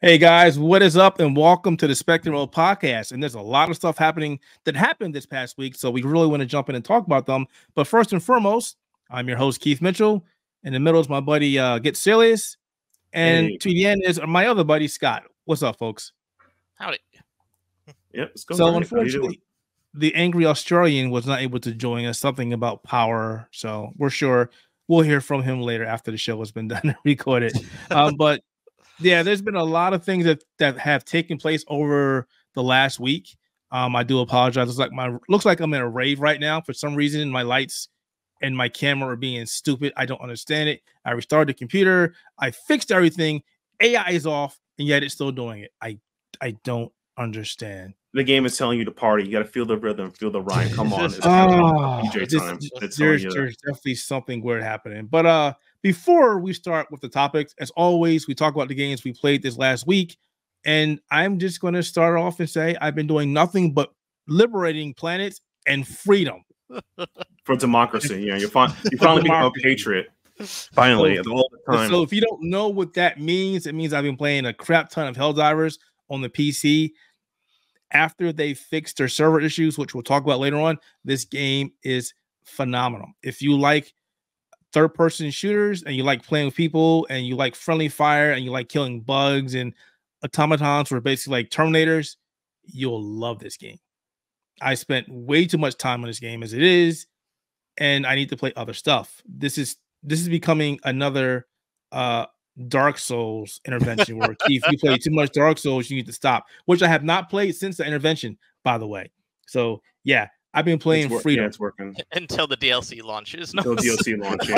Hey guys, what is up? And welcome to the Spectator Mode Podcast. And there's a lot of stuff happening that happened this past week, so we really want to jump in and talk about them. But first and foremost, I'm your host, Keith Mitchell. In the middle is my buddy, Get Serious. And to the end is my other buddy, Scott. What's up, folks? Howdy. Yep, it's going So great. unfortunately, the angry Australian was not able to join us, something about power. So we're sure we'll hear from him later after the show has been done and recorded. But yeah, there's been a lot of things that have taken place over the last week. I do apologize. Looks like I'm in a rave right now. For some reason, my lights and my camera are being stupid. I don't understand it. I restarted the computer. I fixed everything. AI is off, and yet it's still doing it. I don't understand. The game is telling you to party. You got to feel the rhythm, feel the rhyme. Come on, it's DJ time. There's definitely something weird happening. But before we start with the topics, as always, we talk about the games we played this last week, and I'm just going to start off and say I've been doing nothing but liberating planets and freedom for democracy. Yeah, you finally become a patriot. Finally, all the time. So if you don't know what that means, it means I've been playing a crap ton of Helldivers on the PC. After they fixed their server issues, which we'll talk about later on, this game is phenomenal. If you like third-person shooters and you like playing with people and you like friendly fire and you like killing bugs and automatons who are basically like Terminators, you'll love this game. I spent way too much time on this game as it is, and I need to play other stuff. This is becoming another Dark Souls intervention where Keith, you play too much Dark Souls, you need to stop, which I have not played since the intervention, by the way. So yeah, I've been playing Freedom. Yeah, it's working until the DLC launches. Until DLC launches.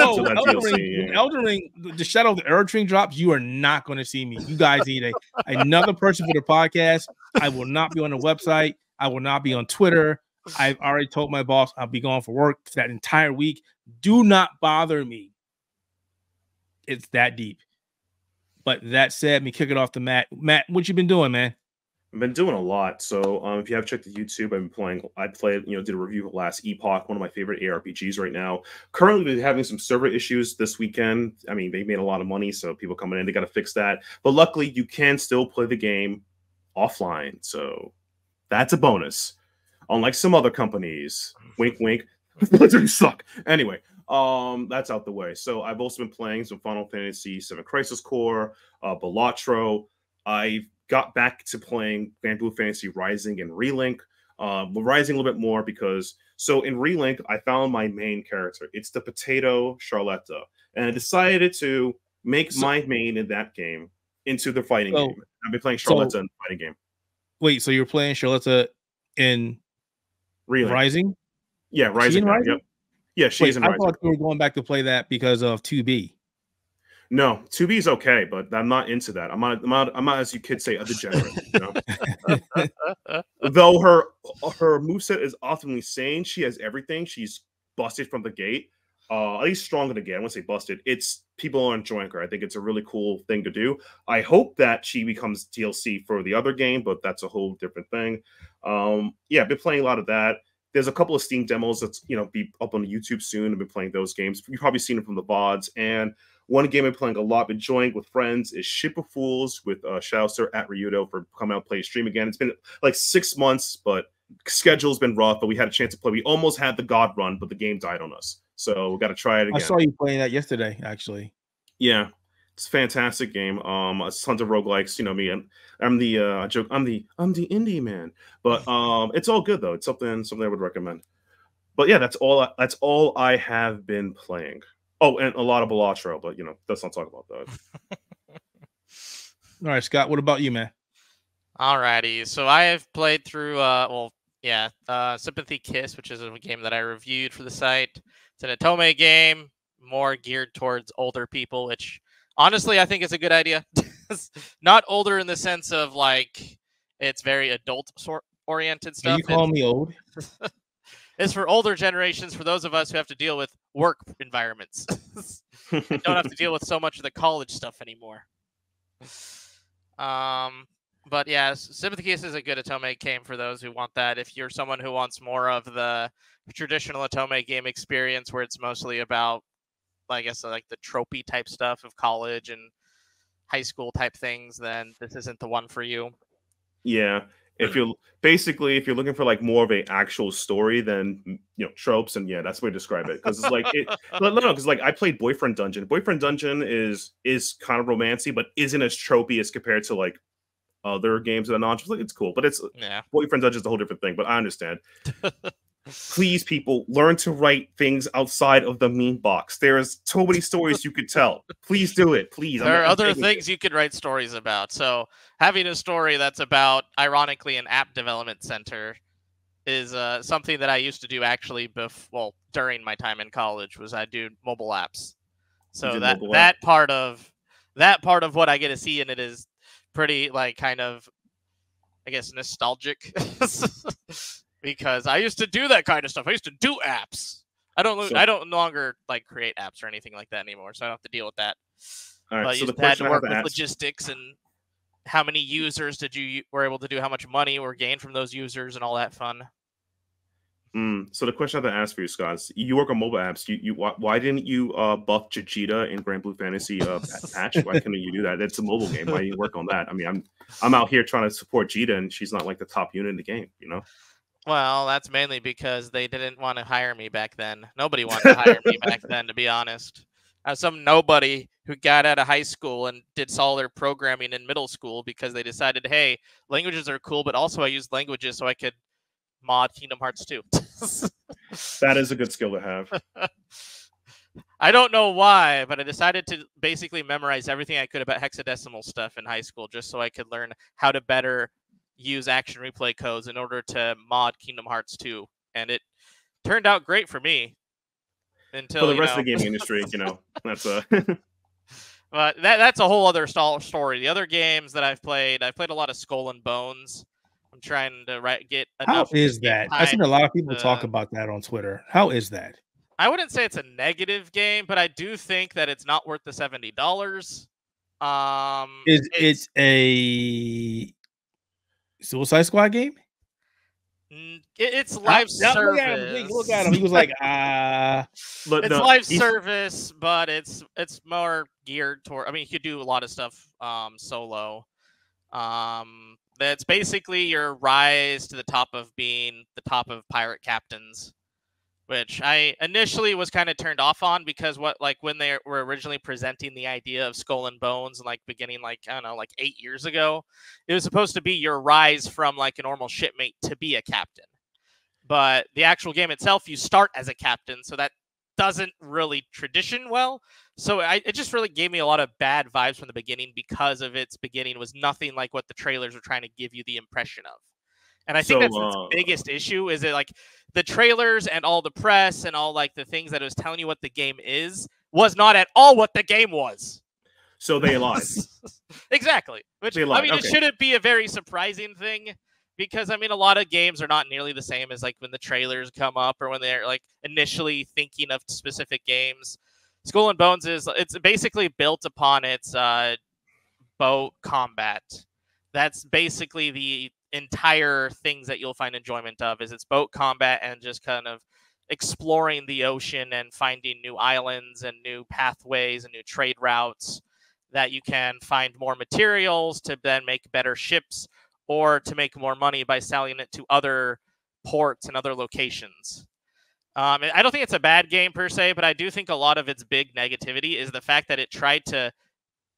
Elden Ring, the Shadow of the Erdtree drops. You are not going to see me. You guys need another person for the podcast. I will not be on the website. I will not be on Twitter. I've already told my boss I'll be gone for work for that entire week. Do not bother me. It's that deep. But that said, let me kick it off to Matt. Matt, what you been doing, man? I've been doing a lot. So if you have checked the YouTube, I've been playing. I played, did a review of Last Epoch, one of my favorite ARPGs right now. Currently, they're having some server issues this weekend. I mean, they made a lot of money, so people coming in, they got to fix that. But luckily, you can still play the game offline. So that's a bonus. Unlike some other companies. Wink, wink. Literally suck. Anyway. That's out the way. So I've also been playing some Final Fantasy VII Crisis Core, Balatro. I got back to playing Granblue Fantasy Rising and Relink. Rising a little bit more because in Relink I found my main character. It's the potato Charlotta, and I decided to make my main in that game into the fighting game. I've been playing Charlotta in the fighting game. Wait, so you're playing Charlotta in Relink. Rising? Yeah, Rising. Yep. Yeah, she's in Rising. I thought you were going back to play that because of 2B. No, 2B is okay, but I'm not into that. I'm not, as you kids say, a degenerate. Though her moveset is optimally sane, she has everything. She's busted from the gate. At least strong in the gate. I wouldn't say busted. It's people are enjoying her. I think it's a really cool thing to do. I hope that she becomes DLC for the other game, but that's a whole different thing. Yeah, I've been playing a lot of that. There's a couple of Steam demos that's be up on YouTube soon. I've been playing those games. You've probably seen them from the VODs. And one game I'm playing a lot, enjoying with friends, is Ship of Fools with Shouser at Ryudo for coming out and play stream again. It's been like 6 months, but schedule's been rough. But we had a chance to play. We almost had the God run, but the game died on us. So we got to try it again. I saw you playing that yesterday, actually. Yeah. It's a fantastic game. It's tons of roguelikes. Me, I'm the joke. I'm the indie man. But it's all good though. It's something I would recommend. But yeah, that's all I have been playing. Oh, and a lot of Balatro, but let's not talk about that. All right, Scott. What about you, man? Alrighty. So I have played through. Sympathy Kiss, which is a game that I reviewed for the site. It's an Otome game, more geared towards older people, which. Honestly, I think it's a good idea. Not older in the sense of like it's very adult-oriented stuff. Are you calling me old? It's for older generations, for those of us who have to deal with work environments. And don't have to deal with so much of the college stuff anymore. But yeah, Sympathy Kiss is a good Otome game for those who want that. If you're someone who wants more of the traditional Otome game experience where it's mostly about I guess like the tropey type stuff of college and high school type things, then this isn't the one for you. Yeah. If you're looking for like more of a actual story than tropes, and that's the way to describe it. Because it's like because like I played Boyfriend Dungeon. Boyfriend Dungeon is kind of romancy, but isn't as tropey as compared to like other games that are non. Like, it's cool, but it's Boyfriend Dungeon is a whole different thing. But I understand. Please, people, learn to write things outside of the meme box. There's so many stories you could tell. Please do it. Please. There are other things you could write stories about. So having a story that's about, ironically, an app development center is something that I used to do actually during my time in college. Was I do mobile apps. So that part of what I get to see in it is pretty like kind of, I guess, nostalgic. Because I used to do that kind of stuff. I used to do apps. I don't longer like create apps or anything like that anymore, so I don't have to deal with that. All right, but so you had to work with logistics and how many users were able to do, how much money were gained from those users, and all that fun. So the question I have to ask for you, Scott, is you work on mobile apps. Why didn't you buff Vegeta in Grand Blue Fantasy patch? Why couldn't you do that? It's a mobile game. Why didn't you work on that? I mean, I'm out here trying to support Vegeta, and she's not like the top unit in the game, Well, that's mainly because they didn't want to hire me back then. Nobody wanted to hire me back then, to be honest. I was some nobody who got out of high school and did all their programming in middle school because they decided, hey, languages are cool, but also I used languages so I could mod Kingdom Hearts 2. That is a good skill to have. I don't know why, but I decided to basically memorize everything I could about hexadecimal stuff in high school just so I could learn how to better use action replay codes in order to mod Kingdom Hearts 2, and it turned out great for me. Until for the rest of the gaming industry, that's a. But that's a whole other story. The other games that I've played a lot of Skull and Bones. I'm trying to get enough. How is that? I've seen a lot of people talk about that on Twitter. How is that? I wouldn't say it's a negative game, but I do think that it's not worth the $70. It's a Suicide Squad game? It's live service. Look at him. He was like, It's live service, but it's more geared toward. I mean, you could do a lot of stuff solo. That's basically your rise to the top of being the top of pirate captains, which I initially was kind of turned off on because when they were originally presenting the idea of Skull and Bones and beginning 8 years ago, it was supposed to be your rise from like a normal shipmate to be a captain. But the actual game itself, you start as a captain, so that doesn't really tradition well. So it just really gave me a lot of bad vibes from the beginning because of its beginning was nothing like what the trailers were trying to give you the impression of. And I think that's its biggest issue is that the trailers and all the press and all the things that it was telling you what the game was not at all what the game was. So they lied. Exactly. Which it shouldn't be a very surprising thing because a lot of games are not nearly the same as when the trailers come up or when they're initially thinking of specific games. Skull and Bones it's basically built upon its boat combat. That's basically the entire things that you'll find enjoyment of is its boat combat and just kind of exploring the ocean and finding new islands and new pathways and new trade routes that you can find more materials to then make better ships or to make more money by selling it to other ports and other locations. I don't think it's a bad game per se, but I do think a lot of its big negativity is the fact that it tried to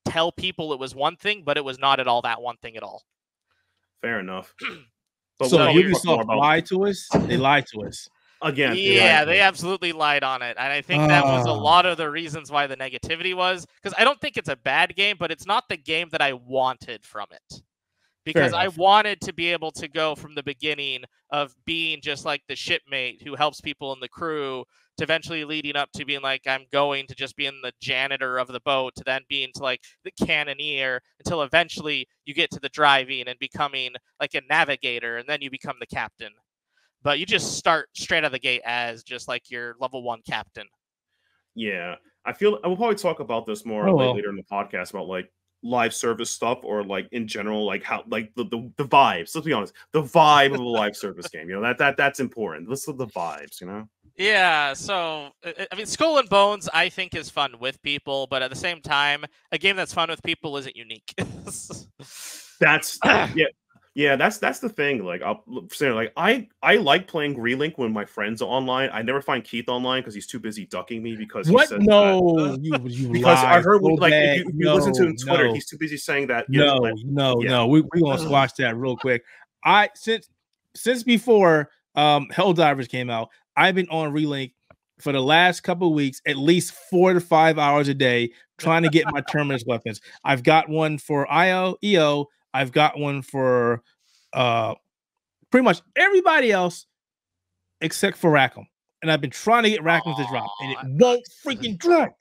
tell people it was one thing, but it was not at all that one thing at all. Fair enough. But so Ubisoft lied to us? They lied to us. Again. Yeah, they absolutely lied on it. And I think that was a lot of the reasons why the negativity was. Because I don't think it's a bad game, but it's not the game that I wanted from it. Because I wanted to be able to go from the beginning of being just like the shipmate who helps people in the crew to eventually leading up to being I'm going to just being the janitor of the boat to then being to the cannoneer until eventually you get to the driving and becoming a navigator and then you become the captain. But you just start straight out of the gate as just your level 1 captain. Yeah. I will probably talk about this more later in the podcast about live service stuff or in general how the vibes. Let's be honest, the vibe of a live service game. That's important. Let's look at the vibes. Yeah, so I mean, Skull and Bones I think is fun with people, but at the same time, a game that's fun with people isn't unique. That's yeah. That's the thing. Like I'll say, like I like playing Relink when my friends are online. I never find Keith online because he's too busy ducking me because What? he says No, that. you Because I heard so like bad. if you listen to him on Twitter, No. he's too busy saying that. No. We're gonna squash that real quick. Since before Helldivers came out, I've been on Relink for the last couple of weeks, at least 4 to 5 hours a day, trying to get my terminus weapons. I've got one for EO. I've got one for pretty much everybody else except for Rackham. And I've been trying to get Rackham to drop, and it won't freaking drop.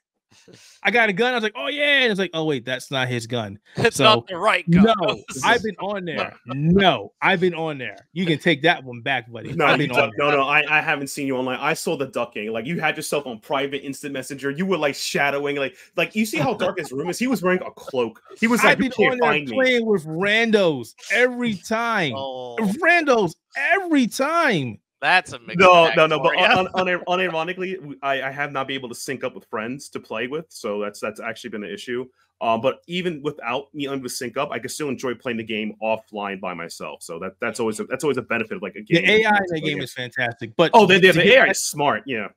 I got a gun. I was like, oh yeah. And it's like, oh wait, that's not his gun. It's not the right gun. No, I've been on there. No, I've been on there. You can take that one back, buddy. No, I've been on there. no, I haven't seen you online. I saw the ducking. Like you had yourself on private instant messenger. You were like shadowing, like you see how dark his room is. He was wearing a cloak. He was like, I've been on there playing with randos every time. Randos every time. That's a mixed no. But unironically, I have not been able to sync up with friends to play with, so that's actually been an issue. But even without me able to sync up, I can still enjoy playing the game offline by myself. So that's always a benefit of like a game. The AI in the game is fantastic, but the AI is smart. Yeah.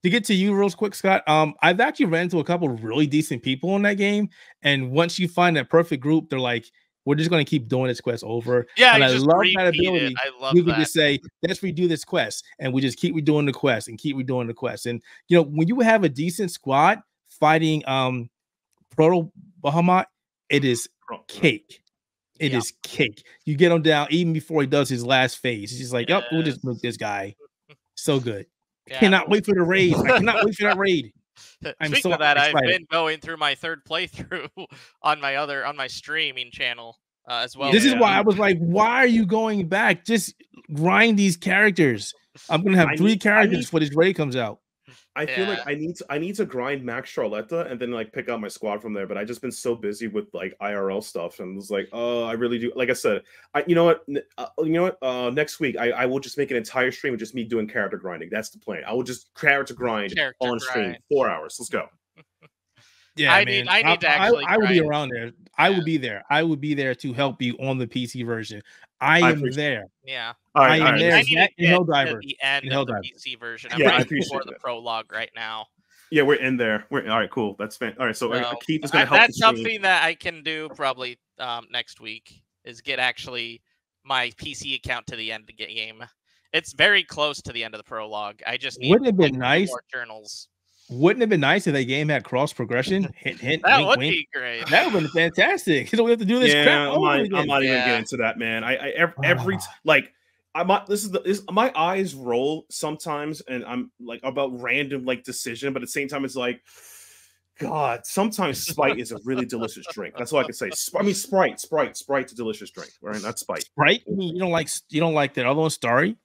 To get to you real quick, Scott, I've actually ran into a couple of really decent people in that game, and once you find that perfect group, they're like, we're just going to keep doing this quest over. Yeah, and I love that ability. I love you can just say, let's redo this quest, and we just keep redoing the quest and keep redoing the quest. And you know, when you have a decent squad fighting Proto Bahamut, it is cake. It is cake. You get him down even before he does his last phase. He's just like, oh, we'll just nuke this guy. So good. Yeah. Cannot wait for the raid. I cannot wait for that raid. Speaking of that, excited. I've been going through my third playthrough on my streaming channel as well. This is why I was like, why are you going back? Just grind these characters. I'm gonna have 3 characters before this raid comes out. I feel like I need to grind Max Charlotta and then like pick out my squad from there. But I just been so busy with like IRL stuff and was like, oh, I really do. Like I said, you know what? Next week I will just make an entire stream of just me doing character grinding. That's the plan. I will just character grind on stream 4 hours. Let's go. Yeah, I need to actually. I will be around there. I will be there. I will be there to help you on the PC version. I am there. Yeah. I am there. I need to get Helldivers. the end of the PC version. I'm I ready for the prologue right now. Yeah, we're in there. All right, cool. That's fan. All right, so Keith is going to help. That's something that I can do probably next week. Is get actually my PC account to the end of the game. It's very close to the end of the prologue. I just need. Wouldn't it have been nice? More journals. Wouldn't it have been nice if that game had cross progression? Hint, that wink, would wink. be great. That would have been fantastic. You don't have to do this crap. I'm not even getting into that, man. My eyes roll sometimes, and I'm like about random like decision, but at the same time, it's like, God, sometimes Sprite is a really delicious drink. That's all I can say. I mean, Sprite's a delicious drink, right? Not Sprite. Sprite? You don't like that other one, Starry?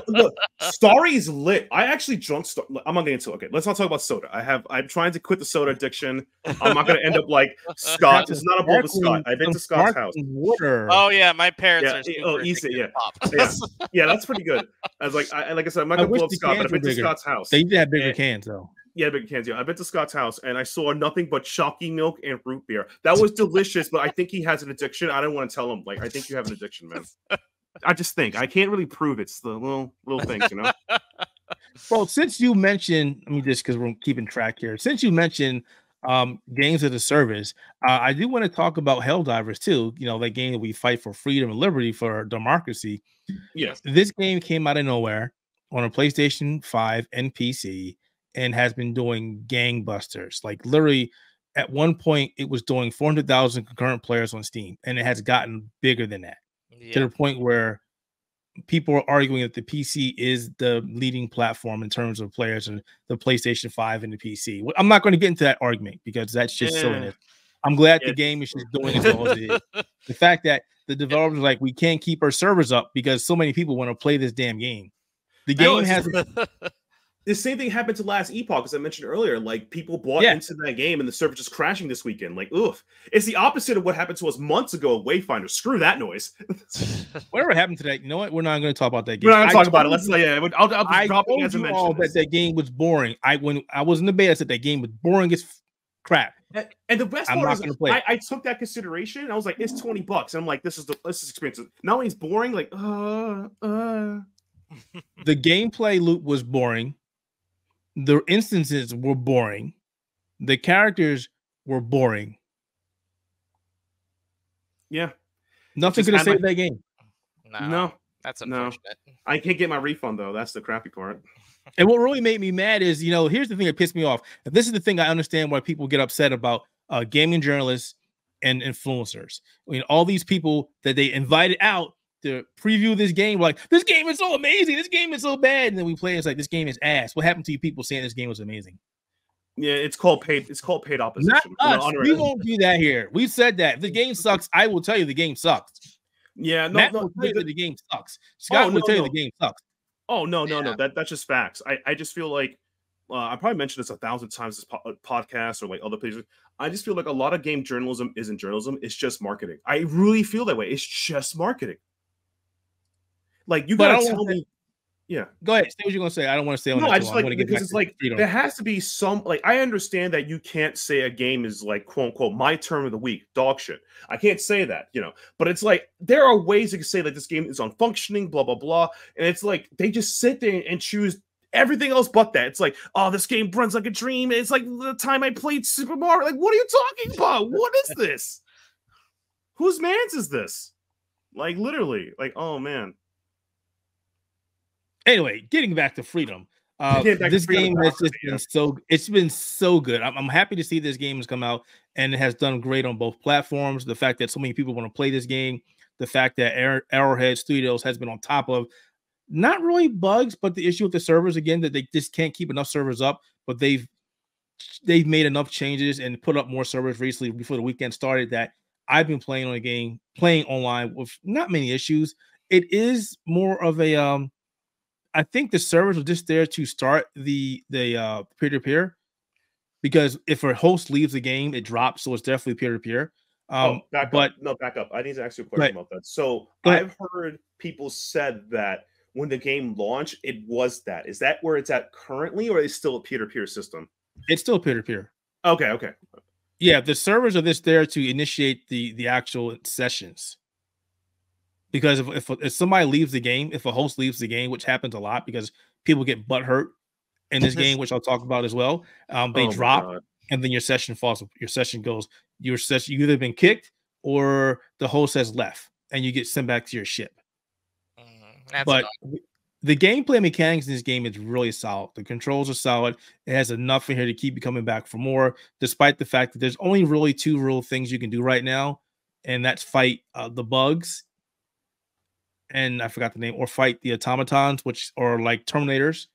Look, Starry is lit. I actually drunk. I'm not getting into it. Okay, let's not talk about soda. I'm trying to quit the soda addiction. I'm not going to end up like Scott. It's not a bowl of Scott. I've been to Scott's house. Water. Oh yeah, my parents are. Yeah, that's pretty good. I was like, like I said, I'm not going to blow up Scott, but I've been to Scott's house. They used to have bigger cans though. Yeah, big cans. Yeah, I've been to Scott's house and I saw nothing but chalky milk and root beer. That was delicious, but I think he has an addiction. I don't want to tell him. Like, I think you have an addiction, man. I just think I can't really prove it's the little things, you know. Well, since you mentioned, let me just because we're keeping track here. Since you mentioned games as a service, I do want to talk about Helldivers too. You know, that game that we fight for freedom and liberty for democracy. Yes, this game came out of nowhere on a PlayStation 5 and PC and has been doing gangbusters. Like literally, at one point, it was doing 400,000 concurrent players on Steam, and it has gotten bigger than that. Yeah. To the point where people are arguing that the PC is the leading platform in terms of players and the PlayStation 5 and the PC. I'm not going to get into that argument because that's just silliness. I'm glad the game is just doing as well as it is. The fact that the developers are like, we can't keep our servers up because so many people want to play this damn game. The game has the same thing happened to last Epoch, as I mentioned earlier. Like, people bought into that game and the server just crashing this weekend. Like, oof. It's the opposite of what happened to us months ago at Wayfinder. Screw that noise. Whatever happened to that, you know what? We're not going to talk about that game. We're not going to talk about it. Let's say, I'll just drop it as a mention. That game was boring. When I was in the beta, I said that game was boring as crap. And the best part is, I took that consideration. And I was like, it's $20. And I'm like, this is expensive. Not only it's boring, like, The gameplay loop was boring. The instances were boring. The characters were boring. Yeah. Nothing could have saved that game. No. That's unfortunate. I can't get my refund, though. That's the crappy part. And what really made me mad is, here's the thing that pissed me off. And this is the thing I understand why people get upset about gaming journalists and influencers. I mean, all these people that they invited out to preview this game, like, this game is so amazing, this game is so bad, and then we play, it's like, this game is ass. What happened to you people saying this game was amazing? Yeah, it's called paid opposition. Not us. We won't do that here. We've said that. If the game sucks, I will tell you the game sucks. Yeah, Matt will tell you that the game sucks. Scott will tell you the game sucks. Oh, no. That's just facts. I just feel like, I probably mentioned this 1,000 times this podcast or like other places. I just feel like a lot of game journalism isn't journalism. It's just marketing. I really feel that way. It's just marketing. Like, you gotta tell me. Yeah. Go ahead. Say what you're gonna say. I don't want to say on that. No, I just like, because it's like, there has to be some, like, I understand that you can't say a game is like, quote unquote, my term of the week, dog shit. I can't say that, but it's like, there are ways you can say that this game is unfunctioning, blah, blah, blah. And it's like, they just sit there and choose everything else but that. It's like, oh, this game runs like a dream. It's like the time I played Super Mario. Like, what are you talking about? What is this? Whose man's is this? Like, literally, like, oh man. Anyway, getting back to Freedom. This game has just been so good. I'm happy to see this game has come out and it has done great on both platforms. The fact that so many people want to play this game, the fact that Arrowhead Studios has been on top of not really bugs, but the issue with the servers again, that they just can't keep enough servers up, but they've made enough changes and put up more servers recently before the weekend started that I've been playing online with not many issues. It is more of a I think the servers are just there to start the peer-to-peer, because if a host leaves the game, it drops, so it's definitely peer-to-peer. Back up. I need to ask you a question about that. So I've heard people said that when the game launched, it was that. Is that where it's at currently, or is it still a peer-to-peer system? It's still peer-to-peer. Okay. Yeah, the servers are just there to initiate the actual sessions. Because if somebody leaves the game, if a host leaves the game, which happens a lot because people get butthurt in this game, which I'll talk about as well, they drop and then your session falls. Your session goes. You either been kicked or the host has left, and you get sent back to your ship. But the gameplay mechanics in this game is really solid. The controls are solid. It has enough in here to keep you coming back for more, despite the fact that there's only really two real things you can do right now, and that's fight the bugs. And I forgot the name, or fight the automatons, which are like Terminators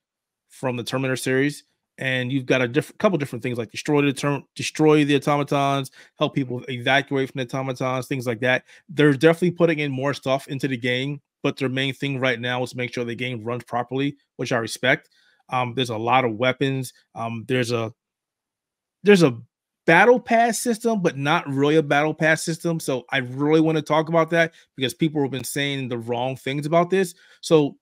from the Terminator series. And you've got a couple different things like destroy the automatons, help people evacuate from the automatons, things like that. They're definitely putting in more stuff into the game, but their main thing right now is to make sure the game runs properly, which I respect. There's a lot of weapons. There's a battle pass system, but not really a battle pass system. So I really want to talk about that because people have been saying the wrong things about this. So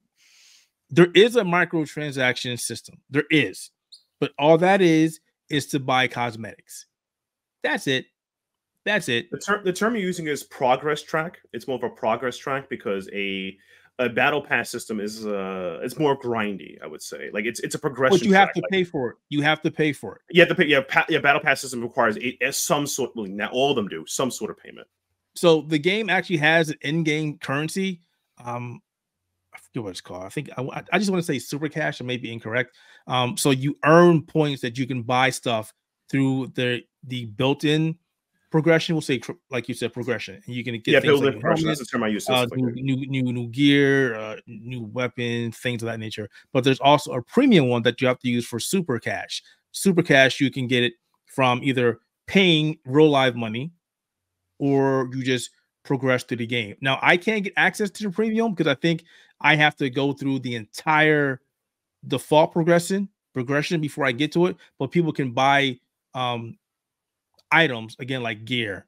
there is a microtransaction system. There is, but all that is to buy cosmetics. That's it. The term you're using is progress track. It's more of a progress track because a battle pass system is it's more grindy, I would say. Like it's a progression. But you have to pay for it. You have to pay for it. You have to pay. Yeah, battle pass system requires some sort. Well, not all of them do some sort of payment. So the game actually has an in-game currency. I forget what it's called. I think I just want to say super cash. I may be incorrect. So you earn points that you can buy stuff through the built-in progression. We'll say, like you said, progression, and you can get things like progression. That's the term I use. New gear, new weapons, things of that nature. But there's also a premium one that you have to use for super cash. Super cash, you can get it from either paying real live money, or you just progress through the game. Now, I can't get access to the premium because I think I have to go through the entire default progression progression before I get to it, but people can buy items again, like gear,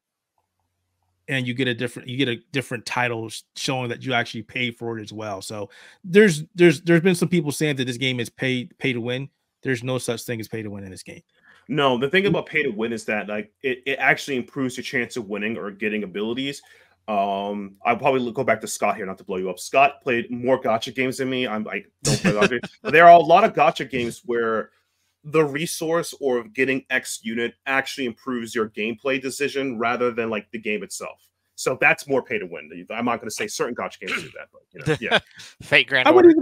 and you get a different title showing that you actually paid for it as well. So there's been some people saying that this game is pay to win. There's no such thing as pay to win in this game. No, the thing about pay to win is that like it actually improves your chance of winning or getting abilities. I'll probably go back to Scott here, not to blow you up. Scott played more gacha games than me. I don't play gacha. But there are a lot of gacha games where the resource or getting X unit actually improves your gameplay decision rather than like the game itself. So that's more pay to win. I'm not going to say certain gacha games do that, but yeah. Fate Grand Order.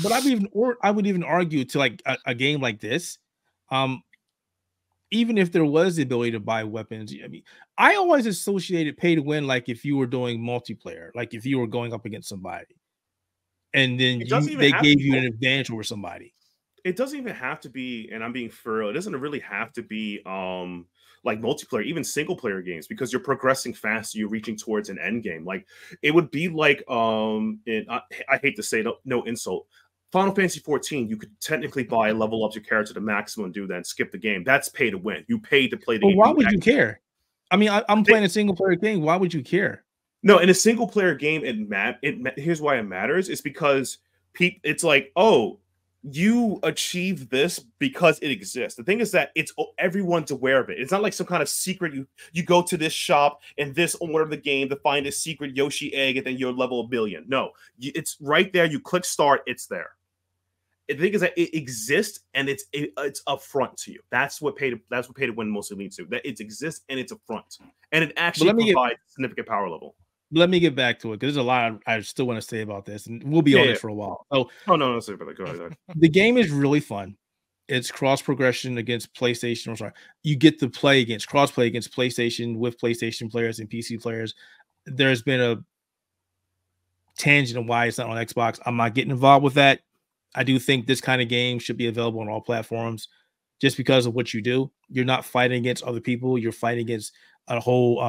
But I would even argue to like a game like this, even if there was the ability to buy weapons. I mean, I always associated pay to win like if you were doing multiplayer, like if you were going up against somebody, and then they gave you an advantage over somebody. It doesn't even have to be, and I'm being for real, it doesn't really have to be like multiplayer, even single player games, because you're progressing fast, you're reaching towards an end game. Like it would be like I hate to say no insult, Final Fantasy 14, you could technically buy level up your character to maximum and do that and skip the game. That's pay to win. You paid to play the game. Why would you care? I mean, I'm playing a single player game. Why would you care? No, in a single player game, here's why it matters. It's because it's like, oh, you achieve this because it exists. The thing is that everyone's aware of it. It's not like some kind of secret. You go to this shop and this order of the game to find a secret Yoshi egg, and then you're level 1 billion. No, it's right there. You click start, it's there. The thing is that it exists and it's upfront to you. That's what pay to win mostly leads to. That it exists and it's upfront, and it actually provides significant power level. Let me get back to it because there's a lot I still want to say about this, and we'll be on it for a while. So, no, sorry about that. Go ahead. The game is really fun. It's cross progression against PlayStation. I'm sorry, you get to play against cross-play against PlayStation with PlayStation players and PC players. There's been a tangent of why it's not on Xbox. I'm not getting involved with that. I do think this kind of game should be available on all platforms, just because of what you do. You're not fighting against other people. You're fighting against a whole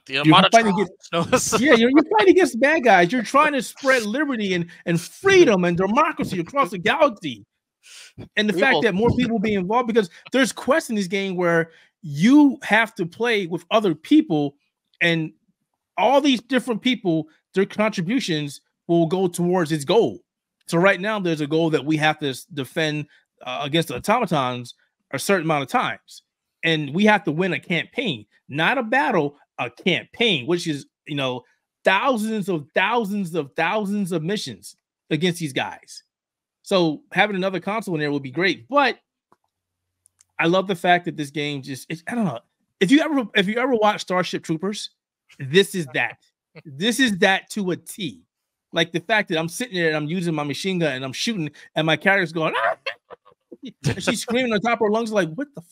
you're fighting against bad guys. You're trying to spread liberty and freedom and democracy across the galaxy. And the fact that more people be involved, because there's quests in this game where you have to play with other people, and all these different people, their contributions will go towards its goal. So right now there's a goal that we have to defend against the automatons a certain amount of times. And we have to win a campaign, not a battle, a campaign, which is, thousands of missions against these guys. So having another console in there would be great. But I love the fact that this game I don't know. If you ever watch Starship Troopers, this is that. This is that to a T. Like the fact that I'm sitting there and I'm using my machine gun and I'm shooting and my character's going, ah! And she's screaming on top of her lungs like, what the?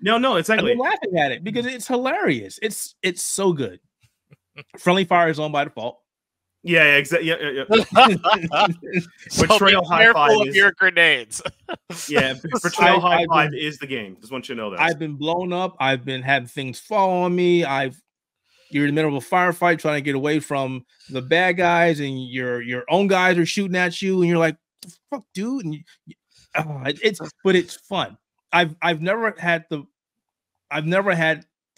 No, exactly. I'm laughing at it because it's hilarious. It's so good. Friendly fire is on by default. Yeah, exactly. Yeah. Betrayal High Five is your grenades. Yeah, Betrayal High Five is the game. Just want you to know that. I've been blown up. I've been having things fall on me. You're in the middle of a firefight trying to get away from the bad guys, and your own guys are shooting at you, and you're like, "Fuck, dude!" And but it's fun. I've never had the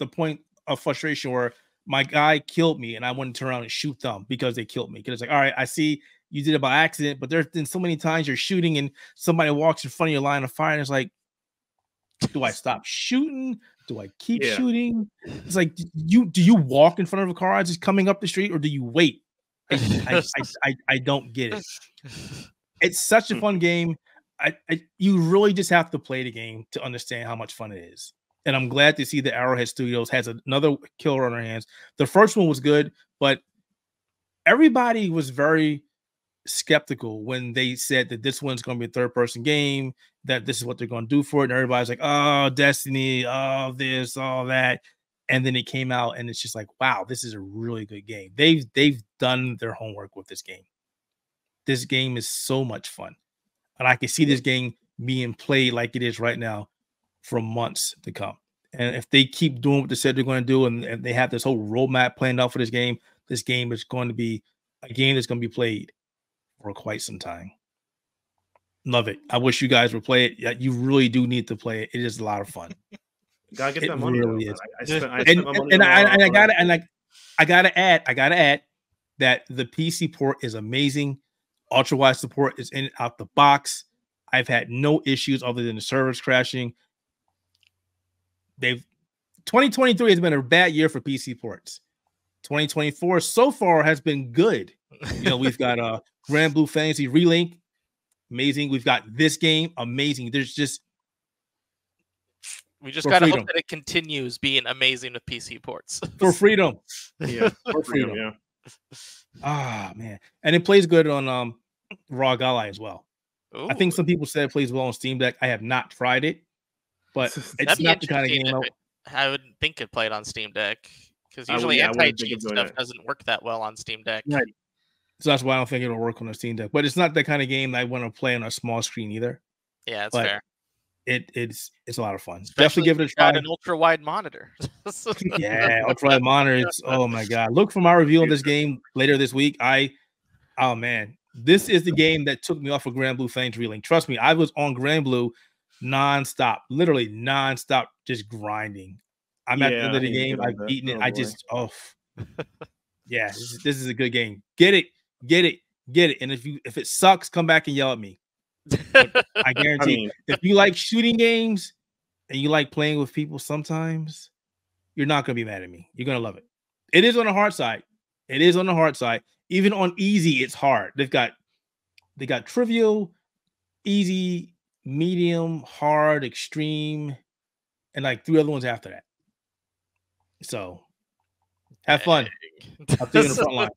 point of frustration where my guy killed me and I want to turn around and shoot them because they killed me. Because it's like, all right, I see you did it by accident, but there's been so many times you're shooting and somebody walks in front of your line of fire, and it's like, do I stop shooting? Do I keep shooting? It's like, do you walk in front of a car just coming up the street, or do you wait? I don't get it. It's such a fun game. You really just have to play the game to understand how much fun it is. And I'm glad to see that Arrowhead Studios has another killer on their hands. The first one was good, but everybody was very skeptical when they said that this one's going to be a third-person game, that this is what they're going to do for it. And everybody's like, oh, Destiny, oh, this, all that. And then it came out, and it's just like, wow, this is a really good game. They've done their homework with this game. This game is so much fun. And I can see this game being played like it is right now for months to come. And if they keep doing what they said they're going to do, and they have this whole roadmap planned out for this game is going to be a game that's going to be played for quite some time. Love it. I wish you guys would play it. You really do need to play it. It is a lot of fun. Gotta get It that money. really Though. is. I spent my money. I gotta add that the PC port is amazing. Ultra wide support is in out the box. I've had no issues other than the servers crashing. 2023 has been a bad year for PC ports. 2024 so far has been good. You know, we've got Grand Blue Fantasy Relink, amazing. We've got this game, amazing. We just gotta hope that it continues being amazing with PC ports. For freedom. Yeah, for freedom. Yeah. Ah, man. And it plays good on ROG Ally as well. Ooh. I think some people said it plays well on Steam Deck. I have not tried it, but it's not the kind of game I would think it played on Steam Deck, because usually anti-cheat stuff doesn't work that well on Steam Deck. Right. So that's why I don't think it'll work on a Steam Deck. But it's not the kind of game that I want to play on a small screen either. Yeah, that's fair. It's a lot of fun. Especially definitely give it a try. An ultra wide monitor. Yeah, ultra wide monitor. Oh my god! Look for my review on this game later this week. Oh man, this is the game that took me off of Grand Blue Fantasy Relink. Trust me, I was on Grand Blue nonstop, literally nonstop, just grinding. I'm at the end of the game. I've beaten it. Yeah, this is a good game. Get it. And if it sucks, come back and yell at me. I guarantee if you like shooting games and you like playing with people sometimes, you're not gonna be mad at me. You're gonna love it. It is on the hard side. Even on easy, it's hard. They got trivial, easy, medium, hard, extreme, and like 3 other ones after that. So have fun. I'll see you in the front line.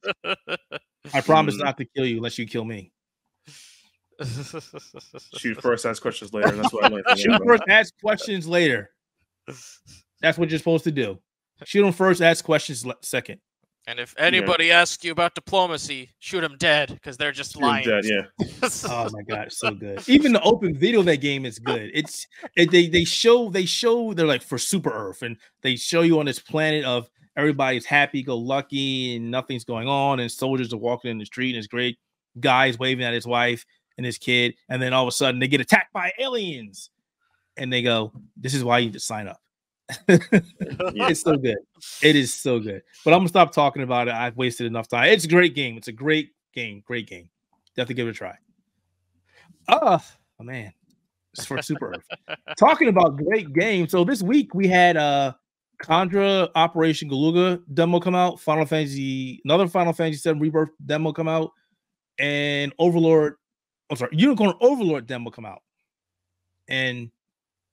I promise not to kill you unless you kill me. Shoot first, ask questions later. That's what I learned. Shoot first, ask questions later. That's what you're supposed to do. Shoot them first, ask questions second. And if anybody asks you about diplomacy, shoot them dead, because they're just lying. Dead, yeah. Oh my god, so good. Even the open video of that game is good. They show they're like for Super Earth, and they show you on this planet of everybody's happy-go-lucky and nothing's going on, and soldiers are walking in the street, and it's great. Guys waving at his wife and his kid, and then all of a sudden they get attacked by aliens, and they go, "This is why you need to sign up." It's so good. It is so good. But I'm gonna stop talking about it. I've wasted enough time. It's a great game. It's a great game. Definitely give it a try. Oh man, it's for Super Earth. Talking about great games. So this week we had Contra Operation Galuga demo come out, another Final Fantasy VII Rebirth demo come out, and Unicorn Overlord demo come out. And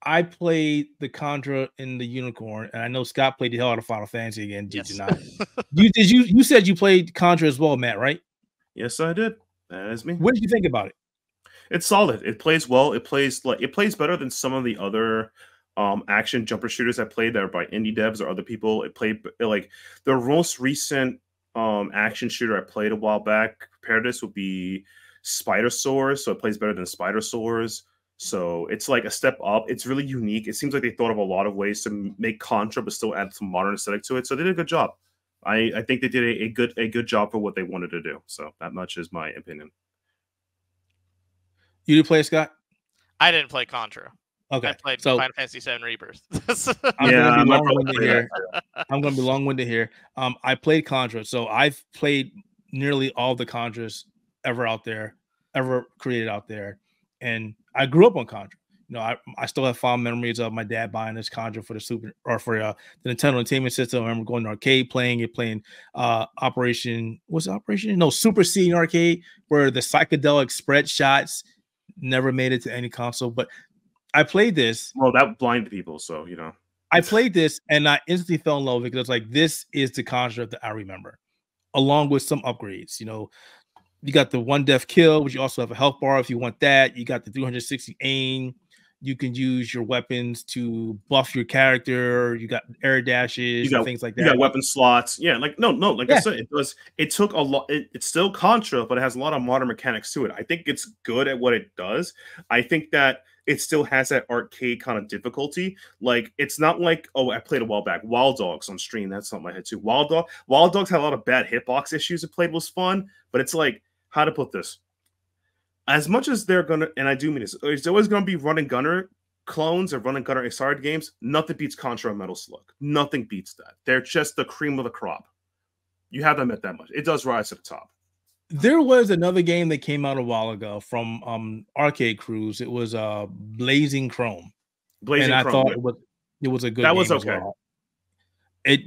I played the Contra in the Unicorn, and I know Scott played the hell out of Final Fantasy again. Did you not? You said you played Contra as well, Matt, right? Yes, I did. That is me. What did you think about it? It's solid. It plays well. It plays better than some of the other action jumper shooters I played that are by indie devs or other people. It played like the most recent action shooter I played a while back. Compared to this would be Spider Swords, so it plays better than Spider Swords. So it's like a step up. It's really unique. It seems like they thought of a lot of ways to make Contra, but still add some modern aesthetic to it. So they did a good job. I think they did a good job for what they wanted to do. So that much is my opinion. You did play, Scott? I didn't play Contra. Okay. I played Final Fantasy VII Rebirth. I'm going to be long-winded here. I played Contra, so I've played nearly all the Contras ever created out there. And I grew up on Contra. You know, I still have fond memories of my dad buying this Contra for the the Nintendo Entertainment System. I remember going to arcade playing Super C in arcade, where the psychedelic spread shots never made it to any console. But I played this. Well, that blinded people, so you know. I played this and I instantly fell in love because it's like, this is the Contra that I remember, along with some upgrades. You know, you got the 1 death kill, but you also have a health bar if you want that. You got the 360 aim. You can use your weapons to buff your character. You got air dashes, things like that. You got weapon slots. Yeah, I said, it took a lot. It's still Contra, but it has a lot of modern mechanics to it. I think it's good at what it does. I think that it still has that arcade kind of difficulty. Like, it's not like, I played a while back, Wild Dogs on stream. That's something I had too. Wild Dogs had a lot of bad hitbox issues. It was fun, but it's like, how to put this? as much as they're gonna, and I do mean this, it's always gonna be run and gunner clones or run and gunner Accelerated games. Nothing beats Contra and Metal Slug. Nothing beats that. They're just the cream of the crop. You have to admit that much. It does rise to the top. There was another game that came out a while ago from Arcade Crews. It was Blazing Chrome. Blazing and Chrome, I thought it was a good that game was as okay. well.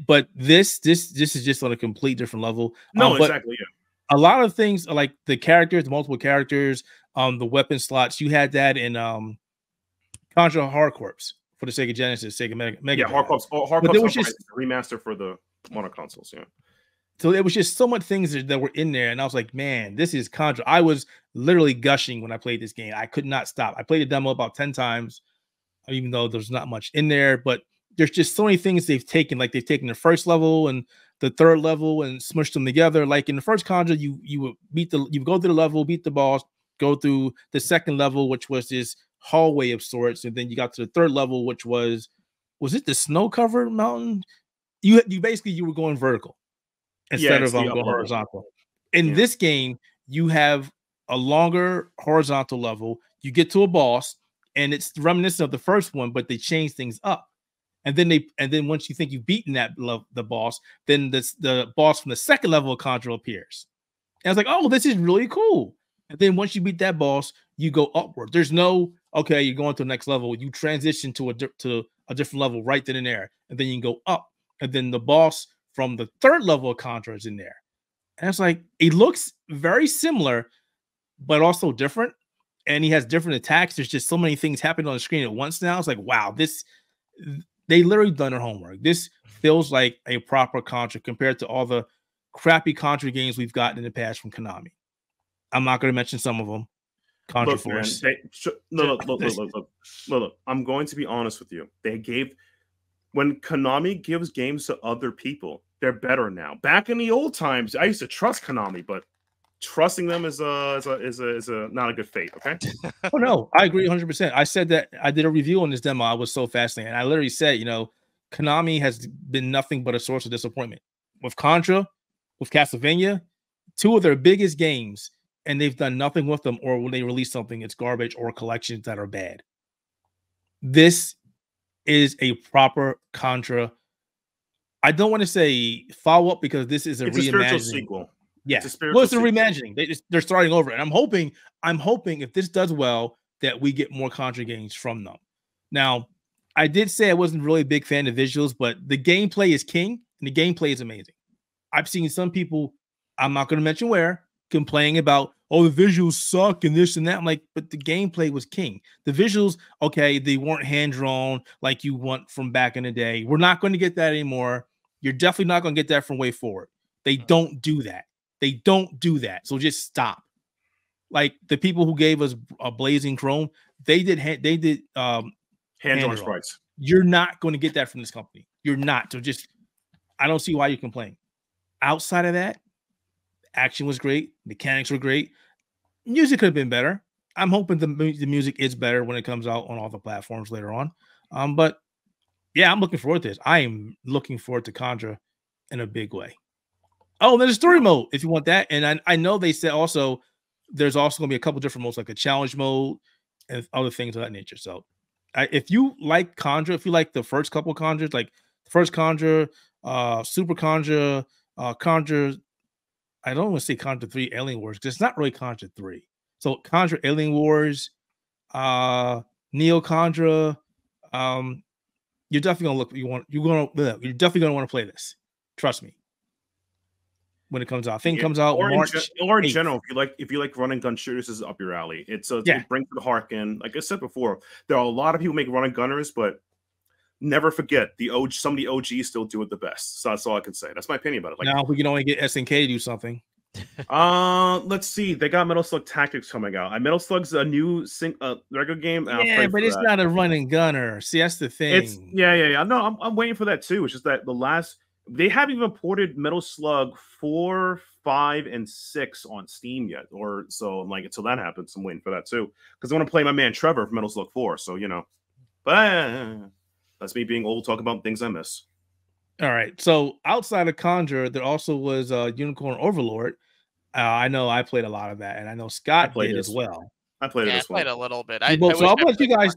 But this is just on a complete different level. No, exactly. Yeah. A lot of things like the characters, the multiple characters, the weapon slots. You had that in Contra Hard Corps for the Sega Genesis, Sega Mega. Yeah, Hard Corps. But it was just a remaster for the modern consoles. Yeah. So it was just so much things that were in there, and I was like, man, this is Contra. I was literally gushing when I played this game. I could not stop. I played the demo about 10 times, even though there's not much in there, but there's just so many things they've taken. Like they've taken the first level and the third level and smushed them together. Like in the first Contra, you go through the level, beat the boss, go through the second level, which was this hallway of sorts, and then you got to the third level, which was it the snow-covered mountain? You were going vertical instead of going horizontal. In this game, you have a longer horizontal level. You get to a boss, and it's reminiscent of the first one, but they change things up. And then once you think you've beaten the boss, then the boss from the second level of Contra appears. And I was like, oh, this is really cool. And then once you beat that boss, you go upward. There's no, okay, you're going to the next level. You transition to a different level right then and there. And then you can go up. And then the boss from the third level of Contra is in there. And it's like, it looks very similar, but also different. And he has different attacks. There's just so many things happening on the screen at once now. It's like, wow, they literally done their homework. This feels like a proper Contra compared to all the crappy Contra games we've gotten in the past from Konami. I'm not going to mention some of them. Contra Force. Look. I'm going to be honest with you. When Konami gives games to other people, they're better now. Back in the old times, I used to trust Konami, but trusting them is not a good fate. Okay. Oh no, I agree 100%. I said that I did a review on this demo. I was so fascinated. I literally said, Konami has been nothing but a source of disappointment with Contra, with Castlevania, two of their biggest games, and they've done nothing with them. Or when they release something, it's garbage or collections that are bad. This is a proper Contra. I don't want to say follow up because this is it's a spiritual sequel. Yeah, it's a reimagining. They're starting over, and I'm hoping if this does well that we get more Contra games from them. Now, I did say I wasn't really a big fan of visuals, but the gameplay is king, and the gameplay is amazing. I've seen some people, I'm not going to mention where, complaining about, oh, the visuals suck and this and that. I'm like, but the gameplay was king. The visuals, okay, they weren't hand-drawn like you want from back in the day. We're not going to get that anymore. You're definitely not going to get that from Way Forward. They don't do that. They don't do that. So just stop. Like the people who gave us a Blazing Chrome, they did hand-drawn sprites. You're not going to get that from this company. You're not. So I don't see why you complain. Outside of that, action was great. Mechanics were great. Music could have been better. I'm hoping the music is better when it comes out on all the platforms later on. But yeah, I'm looking forward to this. I am looking forward to Contra in a big way. Oh, there's a story mode if you want that. And I know they said also there's also going to be a couple different modes, like a challenge mode and other things of that nature. So if you like Contra, if you like the first couple of Contras, like the first Contra, Super Contra, Contra, I don't want to say Contra 3 Alien Wars because it's not really Contra 3. So Contra Alien Wars, Neo Contra, you're definitely gonna look. You're definitely gonna want to play this. Trust me. When it comes out, I think it comes out March. Or in general, if you like run and gun shooters, this is up your alley. It brings the heart in. Like I said before, there are a lot of people make run and gunners, but never forget some of the OGs still do it the best. So that's all I can say. That's my opinion about it. Now we can only get SNK to do something. Let's see. They got Metal Slug Tactics coming out. Metal Slug's a new regular game. Yeah, but it's not a run and gunner. See, that's the thing. It's yeah. No, I'm waiting for that too. It's just that they haven't even ported Metal Slug 4, 5, and 6 on Steam yet. Or so like until that happens, I'm waiting for that too. Because I want to play my man Trevor for Metal Slug 4. So but that's me being old, talking about things I miss. All right. So outside of Conjure, there also was Unicorn Overlord. I know I played a lot of that, and I know Scott did as well. I played it I as well. played a little bit. So I'll let you guys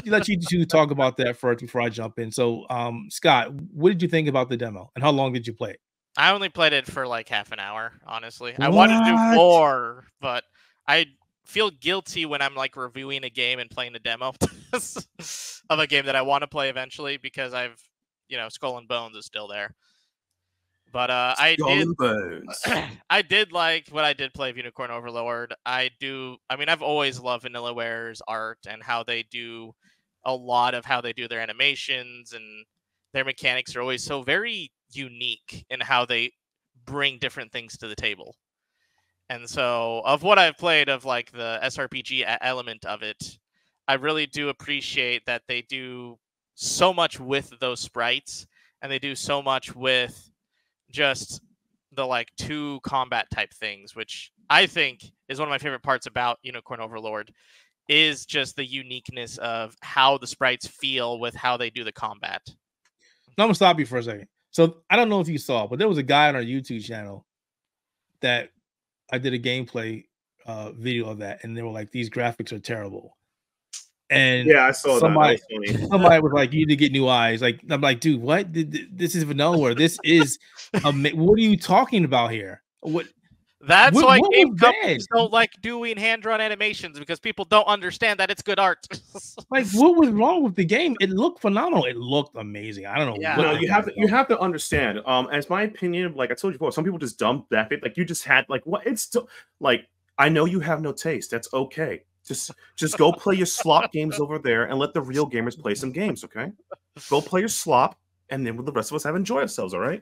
let you two talk about that first before I jump in. So, Scott, what did you think about the demo, and how long did you play it? I only played it for like half an hour, honestly. I wanted to do more, but I feel guilty when I'm like reviewing a game and playing a demo of a game that I want to play eventually because I've, Skull and Bones is still there. But I did like what I did play of Unicorn Overlord. I've always loved Vanillaware's art and how they do a lot of how they do their animations, and their mechanics are always so very unique in how they bring different things to the table. And so of what I've played of like the SRPG element of it, I really do appreciate that they do so much with those sprites, and they do so much with just the like 2 combat type things, which I think is one of my favorite parts about Unicorn Overlord, is just the uniqueness of how the sprites feel with how they do the combat. Now I'm gonna stop you for a second. So I don't know if you saw, but there was a guy on our YouTube channel that I did a gameplay video of that, and they were like, "These graphics are terrible." And yeah, I saw somebody, that. Somebody was like, "You need to get new eyes." Like, I'm like, dude, what? This is Vanillaware. This is what are you talking about here? What? That's why game companies don't like doing hand-drawn animations, because people don't understand that it's good art. Like, what was wrong with the game? It looked phenomenal. It looked amazing. I don't know. Yeah. No, you have to understand. As my opinion, like I told you before, some people just dump that bit. Like you just had like what? It's still like I know you have no taste. That's okay. Just go play your slop games over there and let the real gamers play some games. Okay, go play your slop, and then the rest of us have enjoy ourselves. All right.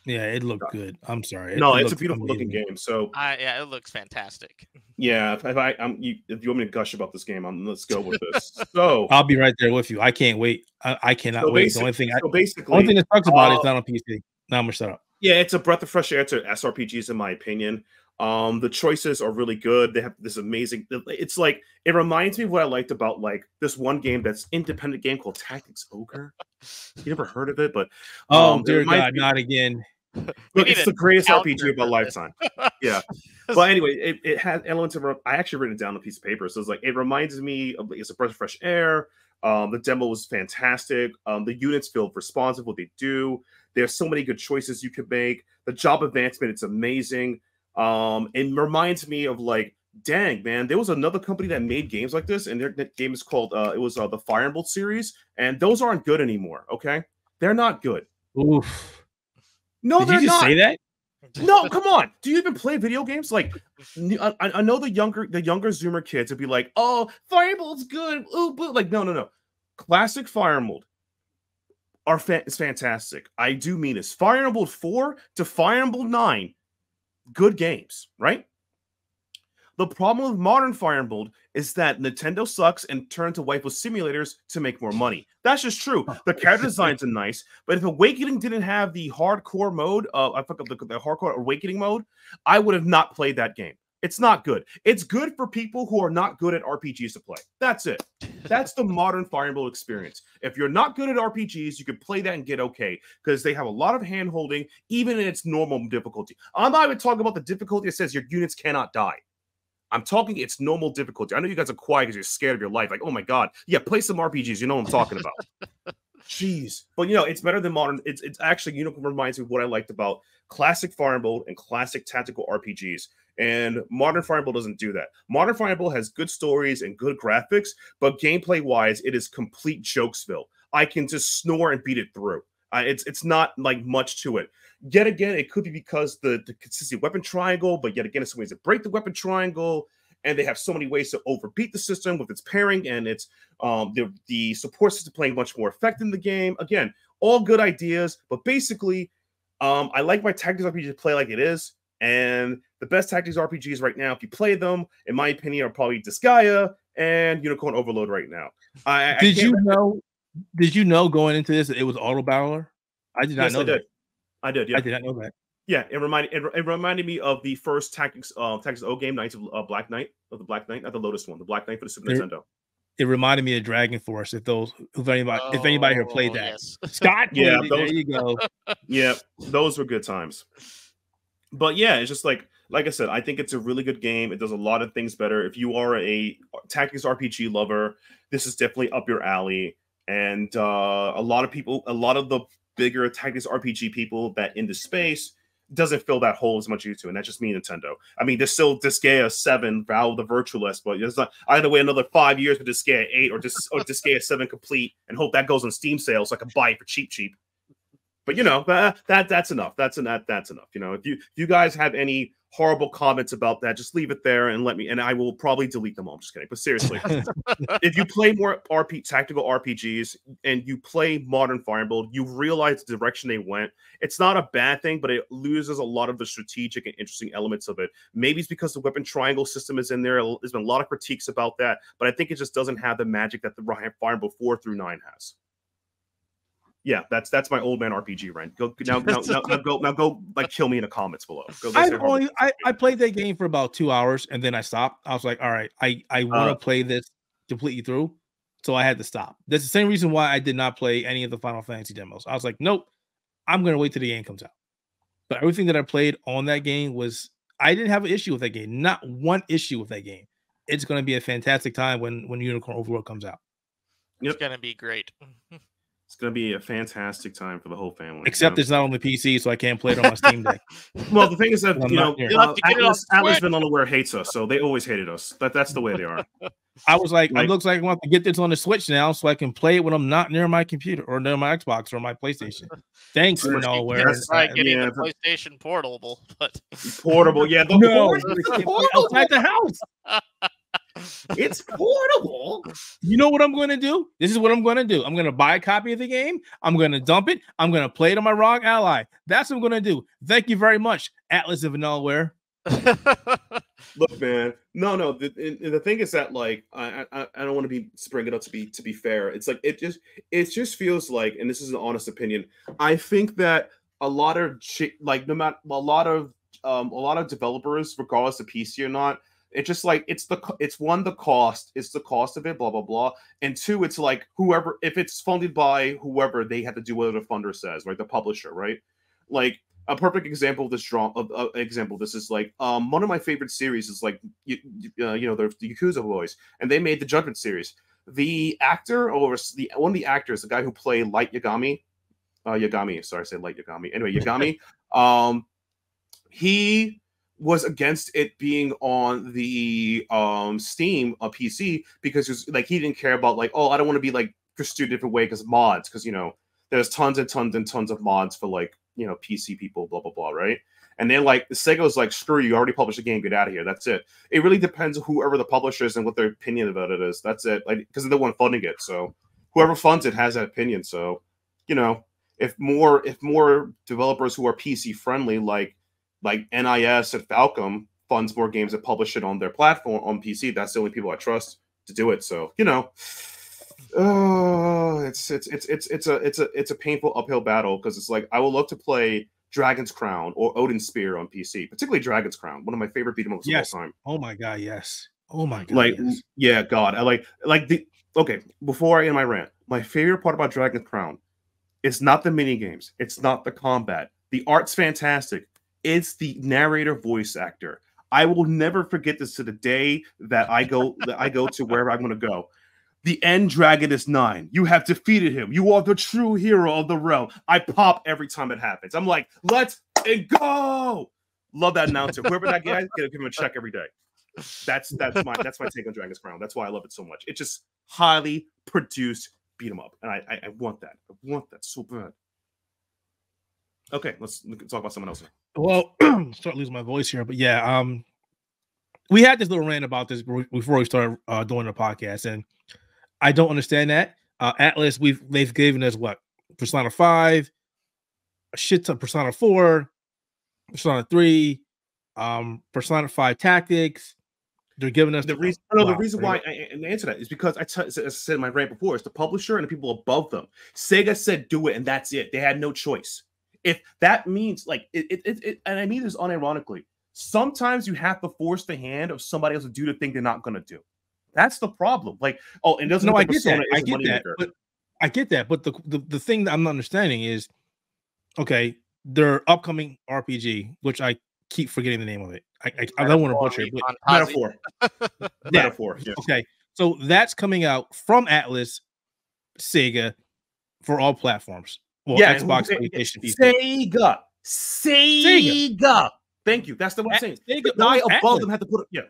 Yeah, it looked good. I'm sorry. No, it's a beautiful looking game. So yeah, it looks fantastic. Yeah, if you want me to gush about this game, let's go with this. So I'll be right there with you. I can't wait. I cannot wait. The only thing that talks about it is not on PC. Now I'm gonna shut up. Yeah, it's a breath of fresh air to SRPGs, in my opinion. The choices are really good. They have this amazing. It's like it reminds me of what I liked about like this one game that's independent game called Tactics Ogre. You never heard of it, but dear God, not again. Look, it's the greatest RPG of my lifetime. Yeah, but anyway, it has elements of. I actually written it down on a piece of paper, so it's like it reminds me of it's a breath of fresh air. The demo was fantastic. The units feel responsive what they do. There's so many good choices you could make. The job advancement, it's amazing. It reminds me of like, dang man, there was another company that made games like this, and their game is called the Fire Emblem series, and those aren't good anymore. Okay, they're not good. Oof. No, Did you just say that? No, come on. Do you even play video games? Like, I know the younger Zoomer kids would be like, "Oh, Fire Emblem's good." Ooh, but like, no. Classic Fire Emblem is fantastic. I do mean this. Fire Emblem 4 to Fire Emblem 9, good games, right? The problem with modern Fire Emblem is that Nintendo sucks and turned to waifu simulators to make more money. That's just true. The character designs are nice, but if Awakening didn't have the hardcore mode, I forgot the hardcore Awakening mode, I would have not played that game. It's not good. It's good for people who are not good at RPGs to play. That's it. That's the modern Fire Emblem experience. If you're not good at RPGs, you can play that and get okay, because they have a lot of hand-holding, even in its normal difficulty. I'm not even talking about the difficulty that says your units cannot die. I'm talking it's normal difficulty. I know you guys are quiet because you're scared of your life. Like, oh my God. Yeah, play some RPGs. You know what I'm talking about. Jeez. But, it's better than modern. It's actually, Unicorn reminds me of what I liked about classic Fire Emblem and classic tactical RPGs. And modern Fire Emblem doesn't do that. Modern Fire Emblem has good stories and good graphics, but gameplay-wise, it is complete jokesville. I can just snore and beat it through. It's not like much to it. Yet again, it could be because the consistent weapon triangle, but yet again, it's some ways to break the weapon triangle, and they have so many ways to overbeat the system with its pairing and its the support system playing much more effective in the game. Again, all good ideas, but basically, I like my tactics RPG to play like it is, and the best tactics RPGs right now, if you play them, in my opinion, are probably Disgaea and Unicorn Overload right now. Did you know going into this that it was Auto Battler? I did not know that. I did. Yeah, I did not know that. Yeah, it reminded me of the first Tactics O game, Knights of Black Knight, not the Lotus one, the Black Knight for the Super Nintendo. It reminded me of Dragon Force. If anybody here played that, yes. Scott, yeah, there you go. Yeah, those were good times. But yeah, it's just like like I said, I think it's a really good game. It does a lot of things better. If you are a tactics RPG lover, this is definitely up your alley. And a lot of the bigger tactics RPG people that in the space doesn't fill that hole as much as you do, and that's just me, Nintendo. I mean, there's still Disgaea 7, Valve the Virtualist, but it's not. I had to wait another 5 years for Disgaea 8 or Disgaea 7 complete, and hope that goes on Steam sales so I can buy it for cheap. But you know, that's enough. That's enough. You know, if you guys have any horrible comments about that, just leave it there and let me, and I will probably delete them all. I'm just kidding. But seriously, if you play more tactical RPGs and you play Modern Fire Emblem, you realize the direction they went. It's not a bad thing, but it loses a lot of the strategic and interesting elements of it. Maybe it's because the weapon triangle system is in there. There's been a lot of critiques about that, but I think it just doesn't have the magic that the Fire Emblem 4 through 9 has. Yeah, that's my old man RPG rant. Go like kill me in the comments below. I played that game for about 2 hours and then I stopped. I was like, all right, I want to play this completely through, so I had to stop. That's the same reason why I did not play any of the Final Fantasy demos. I was like, nope, I'm gonna wait till the game comes out. But everything that I played on that game was, I didn't have an issue with that game. Not one issue with that game. It's gonna be a fantastic time when Unicorn Overlord comes out. It's gonna be great. It's going to be a fantastic time for the whole family. Except it's not on the PC, so I can't play it on my Steam Deck. Well, the thing is that, Atlas been unaware hates us, so they always hated us. That's the way they are. I was like, it looks like I want to get this on the Switch now so I can play it when I'm not near my computer or near my Xbox or my PlayStation. Thanks for nowhere. That's right, getting the PlayStation portable. But portable, yeah. Outside the house. It's portable. You know what I'm going to do? This is what I'm going to do. I'm going to buy a copy of the game. I'm going to dump it. I'm going to play it on my ROG Ally. That's what I'm going to do. Thank you very much, Atlas of Vanillaware. Look, man. No. The thing is that, like, I don't want to be spring it up to be fair. It's like it just feels like, and this is an honest opinion, I think that a lot of like, no matter a lot of developers, regardless of PC or not, it's just like it's the cost. It's the cost of it, blah blah blah. And two, it's like whoever, if it's funded by whoever, they have to do whatever the funder says, right? The publisher, right? Like a perfect example of this is like one of my favorite series is like the Yakuza boys, and they made the Judgment series. The actor one of the actors, the guy who played Light Yagami, sorry, I said Light Yagami. Anyway, Yagami, he was against it being on the Steam PC because it was like he didn't care about like, oh, I don't want to be like pursued a different way because mods, because there's tons and tons and tons of mods for like PC people, blah blah blah, right? And then like Sega's like, screw you, already published a game, get out of here. That's it. It really depends on whoever the publisher is and what their opinion about it is. That's it. Like, because they're the one funding it, so whoever funds it has that opinion. So if more developers who are PC friendly, like NIS and Falcom, funds more games that publish it on their platform on PC, that's the only people I trust to do it. So it's a painful uphill battle, because it's like I would love to play Dragon's Crown or Odin's Spear on PC, particularly Dragon's Crown, one of my favorite beat 'em ups of all time. Oh my god, yes. Oh my god, like yes. Yeah, God, I like the okay. Before I end my rant, my favorite part about Dragon's Crown is not the mini games, it's not the combat. The art's fantastic. It's the narrator voice actor. I will never forget this to the day that I go to wherever I'm going to go. The end dragon is 9. You have defeated him. You are the true hero of the realm. I pop every time it happens. I'm like, let's go. Love that announcer. Whoever that guy is, give him a check every day. That's my take on Dragon's Crown. That's why I love it so much. It's just highly produced beat 'em up, and I want that. I want that so bad. Okay, let's talk about someone else. Well, start losing my voice here, but yeah, we had this little rant about this before we started doing the podcast, and I don't understand that. Atlas, they've given us what? Persona 5, a shit ton, Persona 4, Persona 3, Persona 5 Tactics. They're giving us the reason why I answer that is because as I said in my rant before, it's the publisher and the people above them. Sega said do it, and that's it. They had no choice. If that means like it, and I mean this unironically, sometimes you have to force the hand of somebody else to do the thing they're not going to do. That's the problem. Like, oh, and doesn't. No, I get that. But the thing that I'm not understanding is, okay, their upcoming RPG, which I keep forgetting the name of it. I don't want to butcher it, but Metaphor. Yeah. Metaphor. Yeah. Okay, so that's coming out from Atlas, Sega, for all platforms. Well, Yeah, Xbox, PlayStation, PC. Sega. Thank you. That's the one I'm saying. Sega The guy owns above Atlas. them had to put it. Yeah.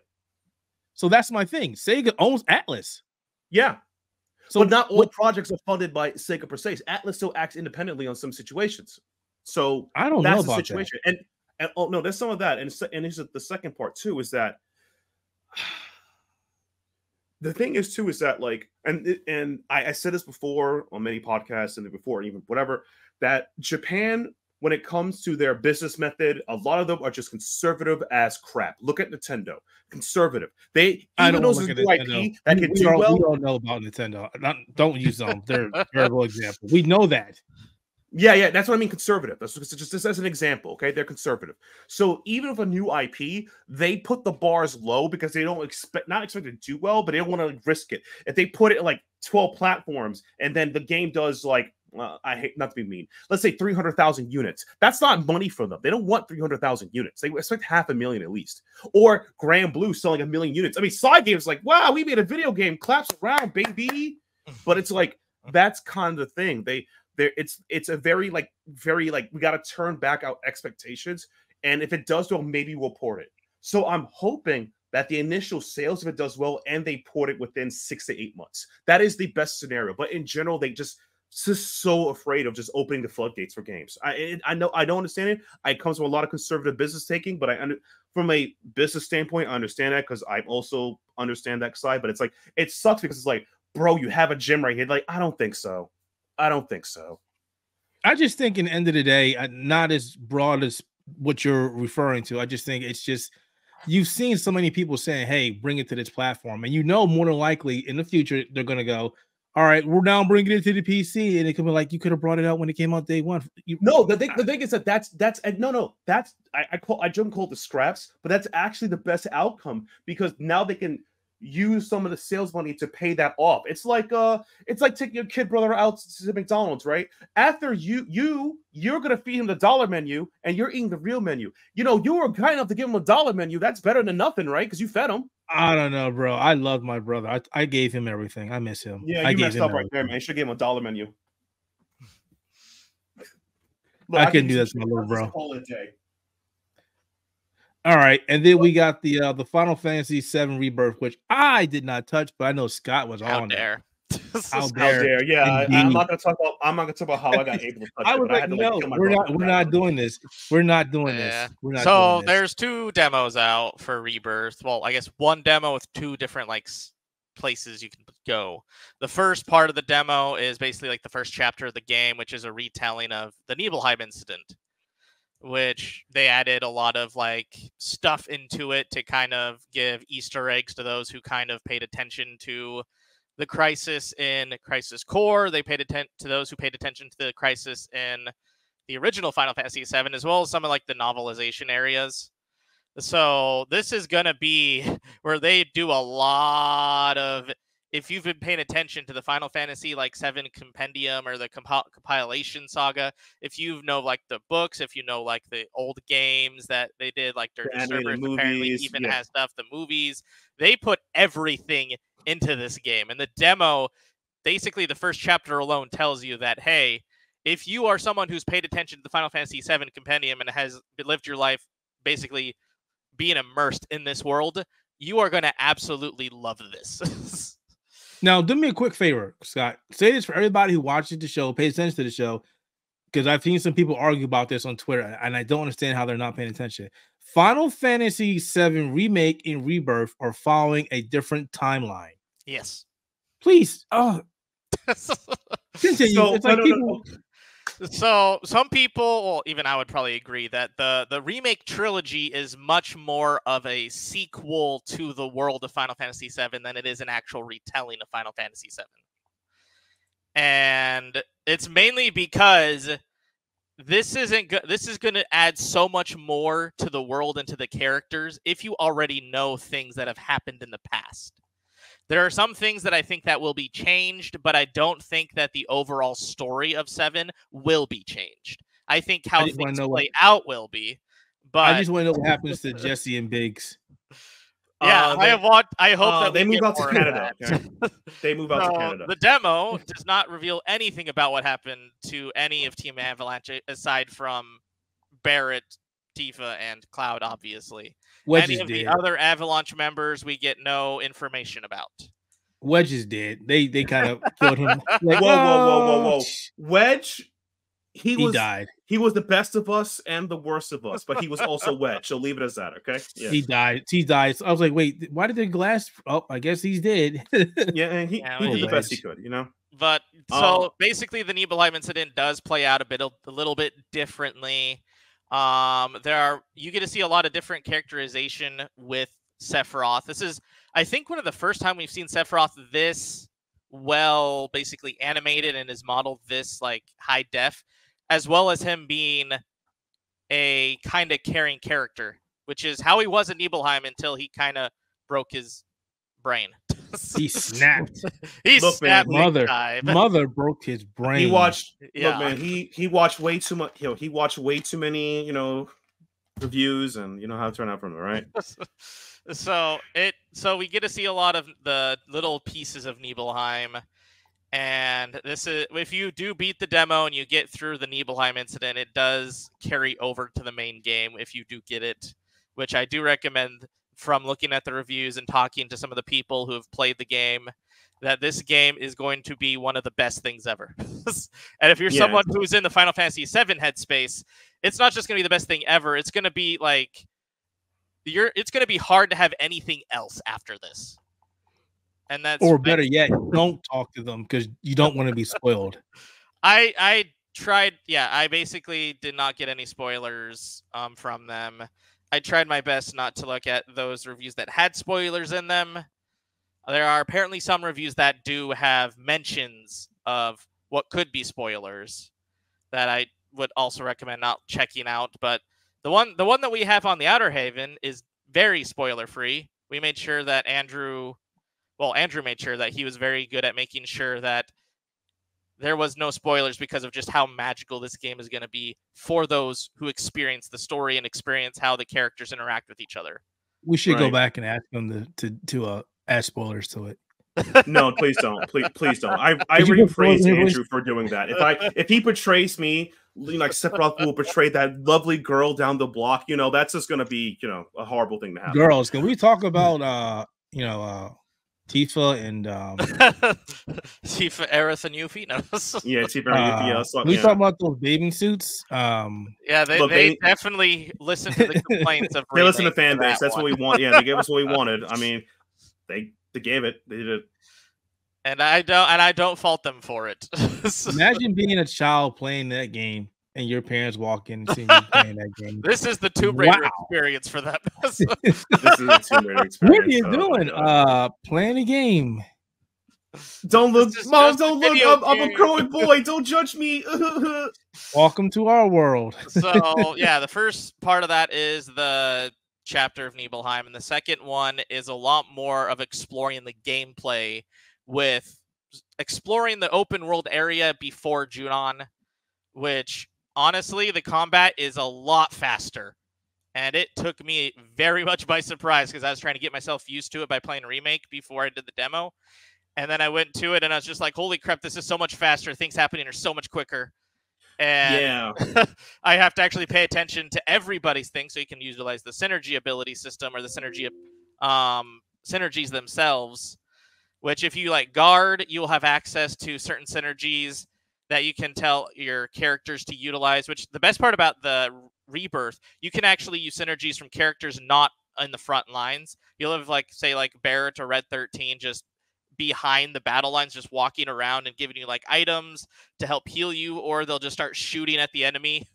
So that's my thing. Sega owns Atlas. Yeah. So But not all projects are funded by Sega per se. Atlas still acts independently on some situations. So I don't know that's the about situation. And oh no, there's some of that. And here's the second part too, is that the thing is too, is that like, and I said this before on many podcasts and before even whatever, that Japan, when it comes to their business method, a lot of them are just conservative as crap. Look at Nintendo, conservative. They even those new IP that can do well. We all know about Nintendo. Don't use them. They're a terrible example. We know that. Yeah, that's what I mean. Conservative. That's just as an example. Okay, they're conservative. So even with a new IP, they put the bars low because they don't expect to do well, but they don't want to risk it. If they put it in like 12 platforms and then the game does like, I hate not to be mean, let's say 300,000 units. That's not money for them. They don't want 300,000 units. They expect 500,000 at least. Or Grand Blue selling 1 million units. I mean, Side Game's like, wow, we made a video game. Claps around, baby. But it's like that's kind of the thing. It's a very we got to turn back our expectations, and if it does well, maybe we'll port it. So I'm hoping that the initial sales, if it does well, and they port it within 6 to 8 months. That is the best scenario. But in general, they just so afraid of just opening the floodgates for games. I know I don't understand it. It comes from a lot of conservative business taking, but from a business standpoint, I understand that because I also understand that side. But it's like it sucks because it's like, bro, you have a gym right here. Like, I don't think so. I just think in the end of the day, not as broad as what you're referring to. I just think it's just you've seen so many people saying, hey, bring it to this platform. And more than likely in the future, they're going to go, all right, we're now bringing it to the PC. And it could be like, you could have brought it out when it came out day one. The thing is that that's I don't call it the scraps, but that's actually the best outcome because now they can use some of the sales money to pay that off. It's like taking your kid brother out to McDonald's, right? After you're gonna feed him the dollar menu and you're eating the real menu. You were kind enough to give him a dollar menu. That's better than nothing, right? Because you fed him. I don't know, bro. I love my brother. I gave him everything. I miss him. Yeah, you messed up right there, man. You should give him a dollar menu. Look, I couldn't do that to my little bro. All right, and then we got the Final Fantasy VII Rebirth, which I did not touch, but I know Scott was on there. How dare? Yeah, I'm not gonna talk about how I got able to touch I was like, no, we're not doing this. We're not doing this. So there's 2 demos out for Rebirth. Well, I guess 1 demo with 2 different places you can go. The first part of the demo is basically like the first chapter of the game, which is a retelling of the Nibelheim incident, which they added a lot of stuff into it to kind of give Easter eggs to those who kind of paid attention to the crisis in Crisis Core. They paid attention to those who paid attention to the crisis in the original Final Fantasy VII, as well as some of the novelization areas. So this is going to be where they do a lot of, if you've been paying attention to the Final Fantasy VII Compendium or the compilation saga, if you know the books, if you know the old games that they did, Dirty Servers apparently even has stuff, the movies, they put everything into this game. And the demo, basically the first chapter alone tells you that, hey, if you are someone who's paid attention to the Final Fantasy VII Compendium and has lived your life basically being immersed in this world, you are going to absolutely love this. Now, do me a quick favor, Scott. Say this for everybody who watches the show, pays attention to the show, because I've seen some people argue about this on Twitter, and I don't understand how they're not paying attention. Final Fantasy VII Remake and Rebirth are following a different timeline. Yes. Please. Continue. So some people, well, even I would probably agree that the remake trilogy is much more of a sequel to the world of Final Fantasy VII than it is an actual retelling of Final Fantasy VII. And it's mainly because this is going to add so much more to the world and to the characters if you already know things that have happened in the past. There are some things that I think that will be changed, but I don't think that the overall story of 7 will be changed. I think how things play out will be, But I just want to know what happens to Jesse and Biggs. Yeah, I hope that they we move get out to more of Canada. that. Okay? They move out to Canada. The demo does not reveal anything about what happened to any of Team Avalanche aside from Barrett, Tifa, and Cloud, obviously. Wedge Any of the did. other Avalanche members, we get no information about. Wedge is dead. They kind of killed him. Like, Whoa. Wedge, he died. He was the best of us and the worst of us, but he was also Wedge. So leave it as that, okay? Yeah. He died. So I was like, wait, why did the glass? Oh, I guess he's dead. Yeah, and he did the best he could, you know? But so basically, the Nibelheim incident does play out a little bit differently. You get to see a lot of different characterization with Sephiroth. This is, I think, one of the first time we've seen Sephiroth this well, basically animated and is modeled this like high def, as well as him being a kind of caring character, which is how he was in Nibelheim until he kind of broke his brain. He snapped. Mother broke his brain. He watched. Yeah. Look, man. He watched way too much. He watched way too many. Reviews, and you know how it turned out from it, right? So we get to see a lot of the little pieces of Nibelheim. And this is, if you do beat the demo and you get through the Nibelheim incident, it does carry over to the main game if you do get it, which I do recommend from looking at the reviews and talking to some of the people who have played the game, that this game is going to be one of the best things ever. And if you're someone who's in the Final Fantasy VII headspace, it's not just going to be the best thing ever. It's going to be like, it's going to be hard to have anything else after this. And that's, or better yet, don't talk to them because you don't want to be spoiled. I tried. Yeah, I basically did not get any spoilers from them. I tried my best not to look at those reviews that had spoilers in them. There are apparently some reviews that do have mentions of what could be spoilers that I would also recommend not checking out. But the one that we have on the Outerhaven is very spoiler free. We made sure that Andrew made sure that he was very good at making sure that there was no spoilers because of just how magical this game is going to be for those who experience the story and experience how the characters interact with each other. We should go back and ask him to add spoilers to it. No, please don't. Please don't. I really praise Andrew for doing that. If he portrays me like Sephiroth will portray that lovely girl down the block, that's just going to be, a horrible thing to happen. Girls, can we talk about Tifa and Tifa, Aerith, and Yuffie? No. Yeah, Tifa and Yuffie. We talk about those bathing suits. Yeah, they definitely listen to the complaints of. They listen to fan base. That's what we want. Yeah, they gave us what we wanted. I mean, they gave it. They did it. And I don't fault them for it. Imagine being a child playing that game and your parents walk in and see you playing that game. This is the Tomb Raider experience for them. This is the Tomb Raider experience. What are you doing? Playing a game. Don't look, Mom. Don't look. I'm a growing boy. Don't judge me. Welcome to our world. So yeah, the first part of that is the chapter of Nibelheim, and the second one is a lot more of exploring the gameplay, with exploring the open world area before Junon, which honestly, the combat is a lot faster. And it took me very much by surprise because I was trying to get myself used to it by playing Remake before I did the demo. And then I went to it and I was just like, holy crap, this is so much faster. Things happening are so much quicker. And I have to actually pay attention to everybody's thing so you can utilize the synergy ability system or the synergy synergies themselves. Which if you guard, you'll have access to certain synergies that you can tell your characters to utilize, which the best part about the Rebirth, you can actually use synergies from characters not in the front lines. You'll have say Barrett or Red 13 just behind the battle lines, just walking around and giving you items to help heal you, or they'll just start shooting at the enemy.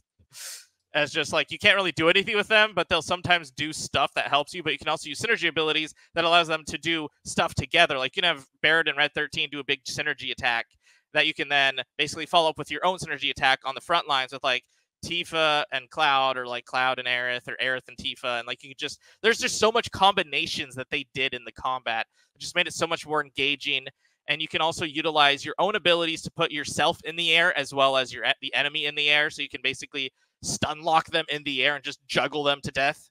As just you can't really do anything with them, but they'll sometimes do stuff that helps you. But you can also use synergy abilities that allows them to do stuff together. You can have Barrett and Red 13 do a big synergy attack that you can then basically follow up with your own synergy attack on the front lines with Tifa and Cloud, or Cloud and Aerith, or Aerith and Tifa. And you just, there's just so much combinations that they did in the combat. It just made it so much more engaging. And you can also utilize your own abilities to put yourself in the air as well as the enemy in the air. So you can basically stun lock them in the air and just juggle them to death,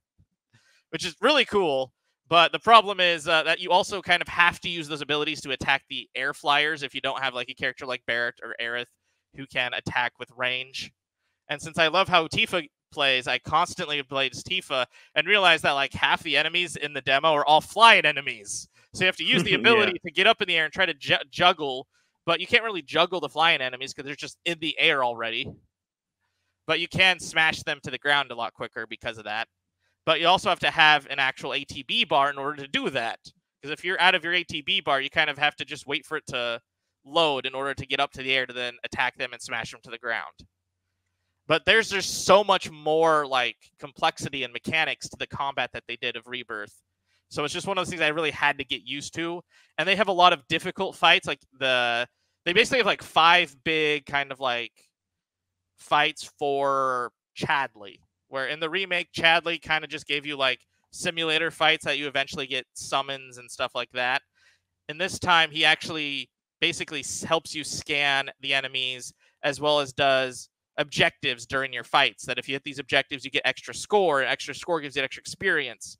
which is really cool. But the problem is that you also kind of have to use those abilities to attack the air flyers if you don't have like a character like Barrett or Aerith who can attack with range. And since I love how Tifa plays, I constantly played as Tifa and realized that like half the enemies in the demo are all flying enemies. So you have to use the ability to get up in the air and try to juggle, but you can't really juggle the flying enemies because they're just in the air already. But you can smash them to the ground a lot quicker because of that. But you also have to have an actual ATB bar in order to do that. Because if you're out of your ATB bar, you kind of have to just wait for it to load in order to get up to the air to then attack them and smash them to the ground. But there's just so much more like complexity and mechanics to the combat that they did of Rebirth. So it's just one of those things I really had to get used to. And they have a lot of difficult fights. Like they basically have like 5 big kind of like fights for Chadley. Where in the remake, Chadley kind of just gave you like simulator fights that you eventually get summons and stuff like that. And this time, he actually basically helps you scan the enemies as well as does objectives during your fights. That if you hit these objectives, you get extra score. And extra score gives you extra experience.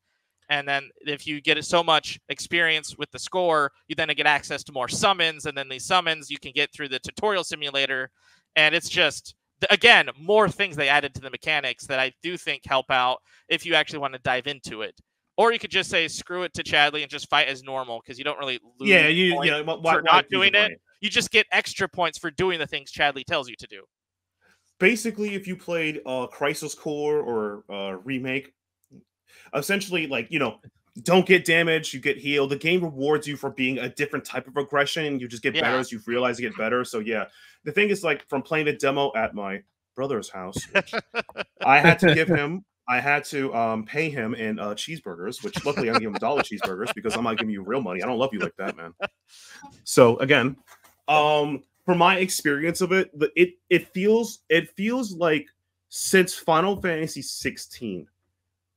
And then if you get so much experience with the score, you then get access to more summons. And then these summons you can get through the tutorial simulator. And it's just... again, more things they added to the mechanics that I do think help out if you actually want to dive into it. Or you could just say, screw it to Chadley and just fight as normal because you don't really lose for not doing it. You just get extra points for doing the things Chadley tells you to do. Basically, if you played Crisis Core or Remake, essentially, like, don't get damaged, you get healed. The game rewards you for being a different type of aggression. You just get better as you realize you get better. So yeah, the thing is, like, from playing the demo at my brother's house, I had to pay him in cheeseburgers, which luckily I give him $1 cheeseburgers because I'm not giving you real money. I don't love you like that, man. So again, from my experience of it, it feels like since Final Fantasy 16,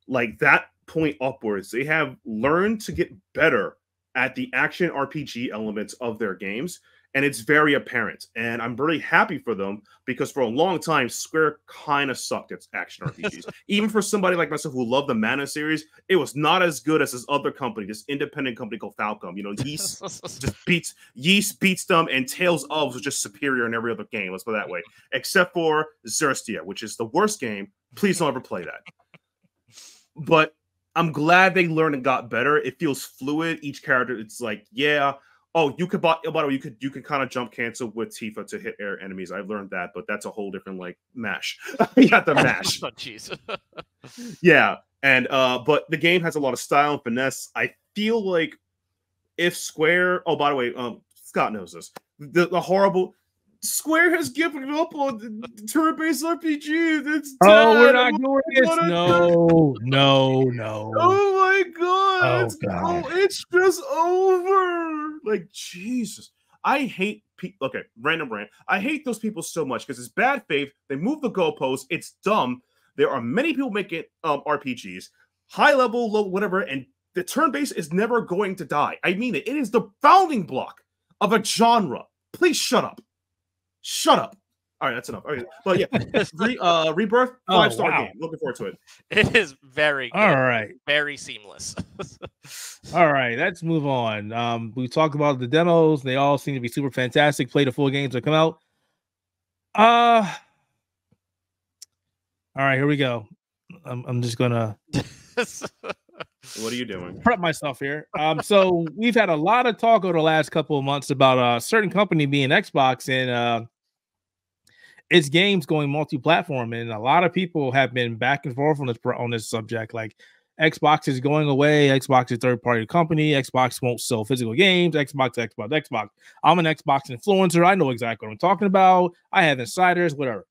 like that point upwards, they have learned to get better at the action RPG elements of their games, and it's very apparent. And I'm really happy for them because for a long time, Square kind of sucked at action RPGs. Even for somebody like myself who loved the Mana series, it was not as good as this other company, this independent company called Falcom. Yeast beats them, and Tales of was just superior in every other game. Let's put it that way, except for Xerstia, which is the worst game. Please don't ever play that. But I'm glad they learned and got better. It feels fluid. Each character, it's like, yeah. Oh, you could, by the way, you could kind of jump cancel with Tifa to hit air enemies. I've learned that, but that's a whole different like mash. You got the mash. Oh, jeez. Yeah, and but the game has a lot of style and finesse. I feel like if Square, oh, by the way, Scott knows this. The horrible. Square has given up on turn-based RPG. It's we're not doing this. No. Oh my god! It's just over. Like, Jesus, I hate people. Okay, random rant. I hate those people so much because it's bad faith. They move the goalposts. It's dumb. There are many people making RPGs, high level, low, whatever, and the turn-based is never going to die. I mean it. It is the founding block of a genre. Please shut up. Shut up. All right, that's enough. Okay. But yeah, Rebirth, 5-star game. Looking forward to it. It is very good. All right. Very seamless. All right, let's move on. We talked about the demos. They all seem to be super fantastic. Play the full games that come out. All right, here we go. I'm just gonna What are you doing? Prep myself here. So we've had a lot of talk over the last couple of months about a certain company being Xbox and its games going multi-platform, and a lot of people have been back and forth on this subject. Like, Xbox is going away. Xbox is a third-party company. Xbox won't sell physical games. Xbox. I'm an Xbox influencer. I know exactly what I'm talking about. I have insiders, whatever.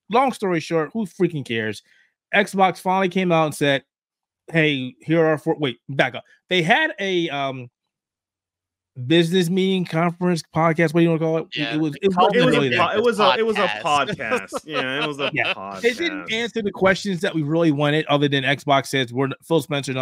Long story short, who freaking cares? Xbox finally came out and said, hey, here are back up. They had a business meeting, conference, podcast, what do you want to call it? Yeah, It was a podcast. Yeah, it was a podcast. It didn't answer the questions that we really wanted, other than Xbox says Phil Spencer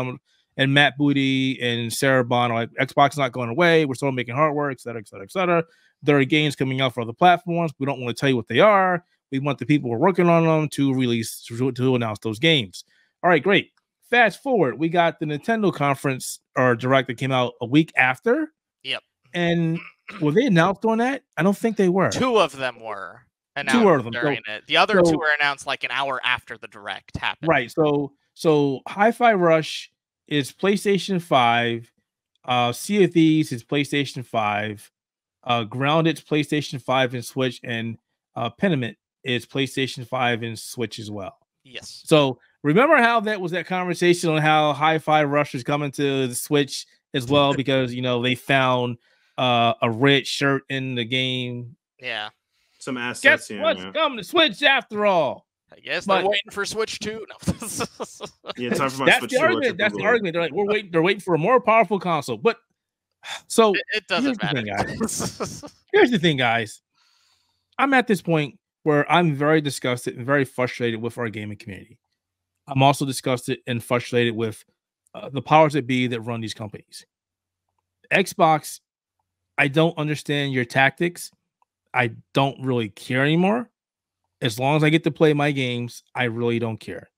and Matt Booty and Sarah Bond are like, Xbox is not going away. We're still making hardware, et cetera, et cetera, et cetera. There are games coming out for other platforms. We don't want to tell you what they are. We want the people who are working on them to release, to announce those games. All right, great. Fast forward, we got the Nintendo conference or direct that came out a week after. Yep. And were they announced on that? I don't think they were. 2 of them were announced Two of them during it. The other 2 were announced like an hour after the direct happened. Right. So Hi-Fi Rush is PlayStation 5. Sea of Thieves is PlayStation 5. Grounded's PlayStation 5 and Switch, and Pentiment is PlayStation 5 and Switch as well. Yes. So remember how that was that conversation on how Hi-Fi Rush is coming to the Switch as well because they found a red shirt in the game. Yeah. Some assets. Guess what's coming to Switch after all? I guess they're waiting for Switch 2. No. Yeah, time for my Switch 2. That's the argument. They're like, they're waiting for a more powerful console. But so it doesn't matter. Here's the thing, guys. I'm at this point where I'm very disgusted and very frustrated with our gaming community. I'm also disgusted and frustrated with the powers that be that run these companies. Xbox, I don't understand your tactics. I don't really care anymore. As long as I get to play my games, I really don't care.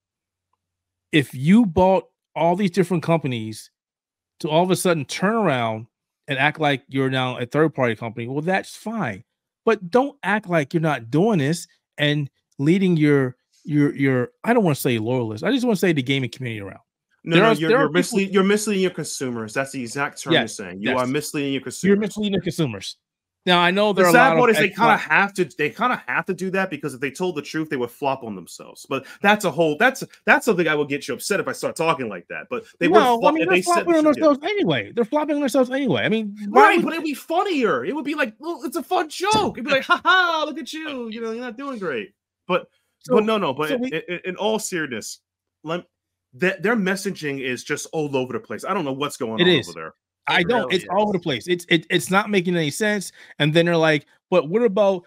If you bought all these different companies to all of a sudden turn around and act like you're now a third-party company, well, that's fine. But don't act like you're not doing this and leading your I don't want to say loyalists. I just want to say the gaming community around. You're misleading your consumers. That's the exact term you're saying. You are misleading your consumers. You're misleading your consumers. Now I know there are the sad a lot part of is they kind of have to do that because if they told the truth, they would flop on themselves. But that's something I will get you upset if I start talking like that. But they're flopping on themselves anyway. They're flopping on themselves anyway. I mean, right? But it'd be funnier. It would be like, well, it's a fun joke. It'd be like, haha, look at you. You're not doing great. But in all seriousness, their messaging is just all over the place. I don't know what's going on over there. It's all over the place. It's not making any sense. And then they're like, but what about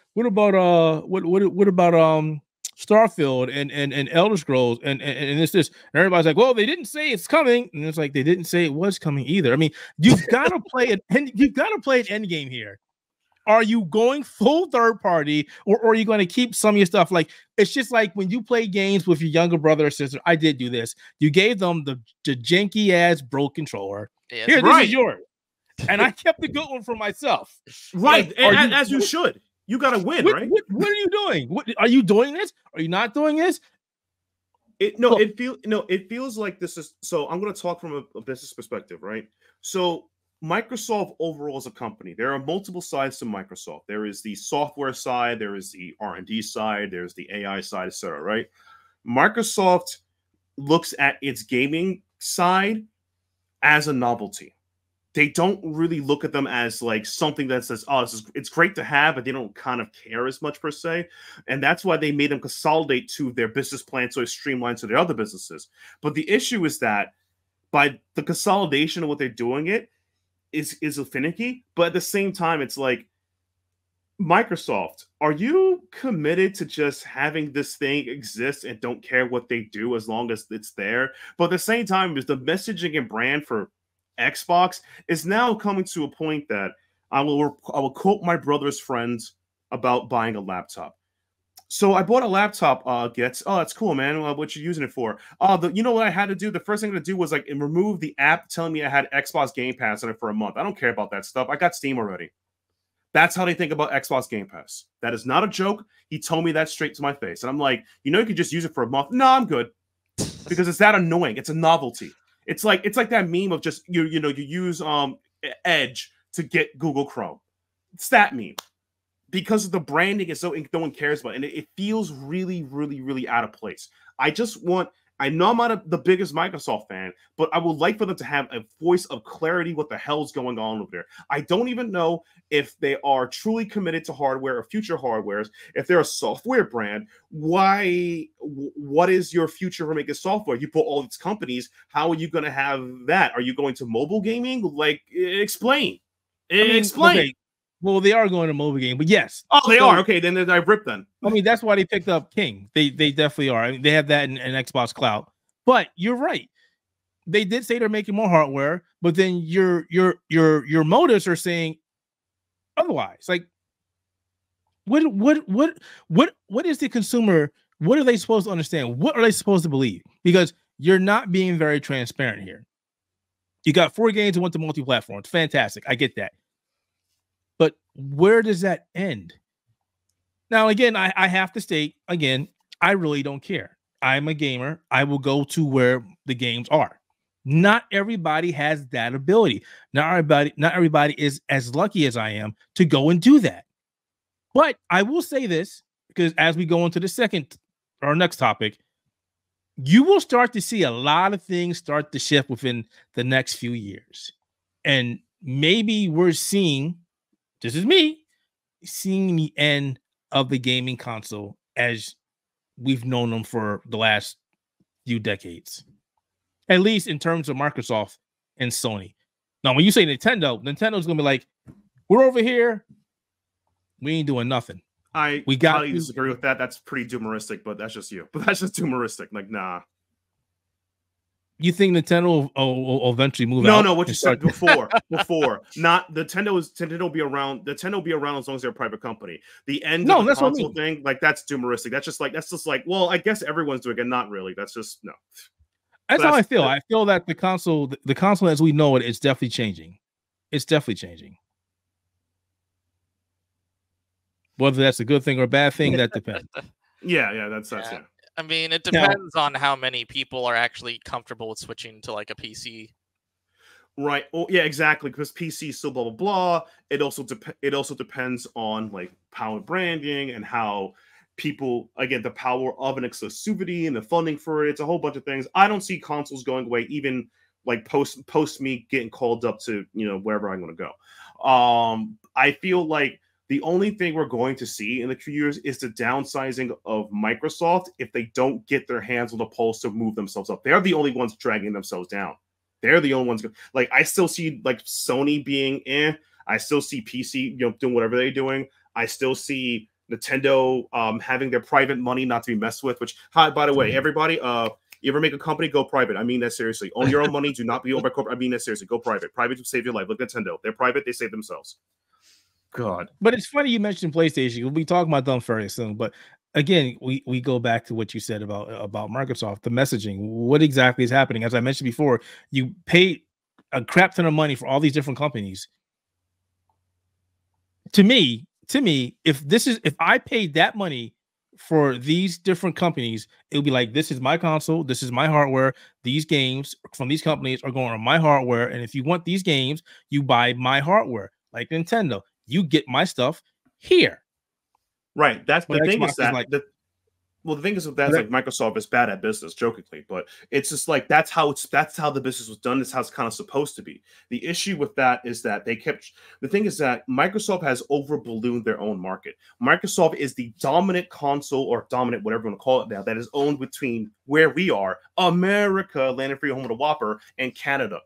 Starfield and Elder Scrolls and this and everybody's like, well, they didn't say it's coming, and it's like they didn't say it was coming either. I mean, you've got to play an end game here. Are you going full third party, or are you going to keep some of your stuff? Like, it's just like when you play games with your younger brother or sister. I did do this. You gave them the janky ass broke controller. Yes. Here, this is yours. And I kept the good one for myself. Right. Like, as you should. You got to win, right? What are you doing? Are you doing this? Are you not doing this? It feels like this is, so I'm going to talk from a business perspective, right? So Microsoft overall as a company, there are multiple sides to Microsoft. There is the software side, there is the R&D side, there's the AI side, etc., right? Microsoft looks at its gaming side as a novelty. They don't really look at them as like something that says, oh, it's great to have, but they don't kind of care as much per se. And that's why they made them consolidate to their business plan so it's streamlined to their other businesses. But the issue is that by the consolidation of what they're doing is finicky, but at the same time, it's like, Microsoft, are you committed to just having this thing exist and don't care what they do as long as it's there? But at the same time, is the messaging and brand for Xbox is now coming to a point that I will quote my brother's friends about buying a laptop. So I bought a laptop. That's cool, man. What you using it for? You know what I had to do? The first thing to do was like remove the app telling me I had Xbox Game Pass on it for a month. I don't care about that stuff. I got Steam already. That's how they think about Xbox Game Pass. That is not a joke. He told me that straight to my face. And I'm like, you could just use it for a month. No, I'm good. Because it's that annoying. It's a novelty. It's like that meme of just, you use Edge to get Google Chrome. It's that meme. Because of the branding is so no one cares about it. And it feels really, really, really out of place. I know I'm not the biggest Microsoft fan, but I would like for them to have a voice of clarity what the hell's going on over there. I don't even know if they are truly committed to hardware or future hardwares. If they're a software brand, what is your future for making software? You put all these companies, how are you going to have that? Are you going to mobile gaming? Like, explain. Explain. Okay. Well, they are going to mobile game, but yes. Oh, they are. Okay, then I ripped them. I mean, that's why they picked up King. They definitely are. I mean, they have that in Xbox Cloud. But you're right. They did say they're making more hardware, but then your motives are saying otherwise. Like, What is the consumer? What are they supposed to understand? What are they supposed to believe? Because you're not being very transparent here. You got 4 games and went to multi-platform. It's fantastic. I get that. But where does that end? Now, again, I have to state, again, I really don't care. I'm a gamer. I will go to where the games are. Not everybody has that ability. Not everybody is as lucky as I am to go and do that. But I will say this, because as we go into the next topic, you will start to see a lot of things start to shift within the next few years. And maybe we're seeing, this is me, seeing the end of the gaming console as we've known them for the last few decades. At least in terms of Microsoft and Sony. Now, when you say Nintendo's going to be like, we're over here. We ain't doing nothing. We got to disagree with that. That's pretty doomeristic, but that's just you. But that's just doomeristic. Like, nah. You think Nintendo will eventually move out? No, what you said before. Not Nintendo will be around. Nintendo will be around as long as they're a private company. The end of the console thing, like that's doomeristic. That's just like, well, I guess everyone's doing it. Not really. That's just no. That's how I feel. I feel that the console as we know it is definitely changing. It's definitely changing. Whether that's a good thing or a bad thing, that depends. Yeah, that's yeah. I mean, it depends on how many people are actually comfortable with switching to like a PC. Right. Oh, yeah, exactly. Because PC is still blah blah blah. It also depends on like power branding and how people, again, the power of an exclusivity and the funding for it. It's a whole bunch of things. I don't see consoles going away, even like post me getting called up to wherever I'm going to go. I feel like the only thing we're going to see in the few years is the downsizing of Microsoft if they don't get their hands on the pulse to move themselves up. They're the only ones dragging themselves down. They're the only ones. Like, I still see like Sony being I still see PC, doing whatever they're doing. I still see Nintendo having their private money not to be messed with. Which, hi, by the way, everybody, you ever make a company, go private. I mean that seriously. Own your own money. Do not be owned by corporate. I mean that seriously. Go private. Private will save your life. Look at Nintendo. They're private. They save themselves. God. But it's funny you mentioned PlayStation. We'll be talking about them very soon. But again, we go back to what you said about Microsoft, the messaging. What exactly is happening? As I mentioned before, you pay a crap ton of money for all these different companies. To me, if I paid that money for these different companies, it would be like, this is my console, this is my hardware. These games from these companies are going on my hardware. And if you want these games, you buy my hardware, like Nintendo. You get my stuff here. Right. That's the thing. Is that like, the thing is that like Microsoft is bad at business, jokingly, but it's just like that's how the business was done. That's how it's kind of supposed to be. The issue with that is that the thing is that Microsoft has over ballooned their own market. Microsoft is the dominant console, or dominant, whatever you want to call it now, that is owned between where we are, America, land and free, home of the Whopper, and Canada.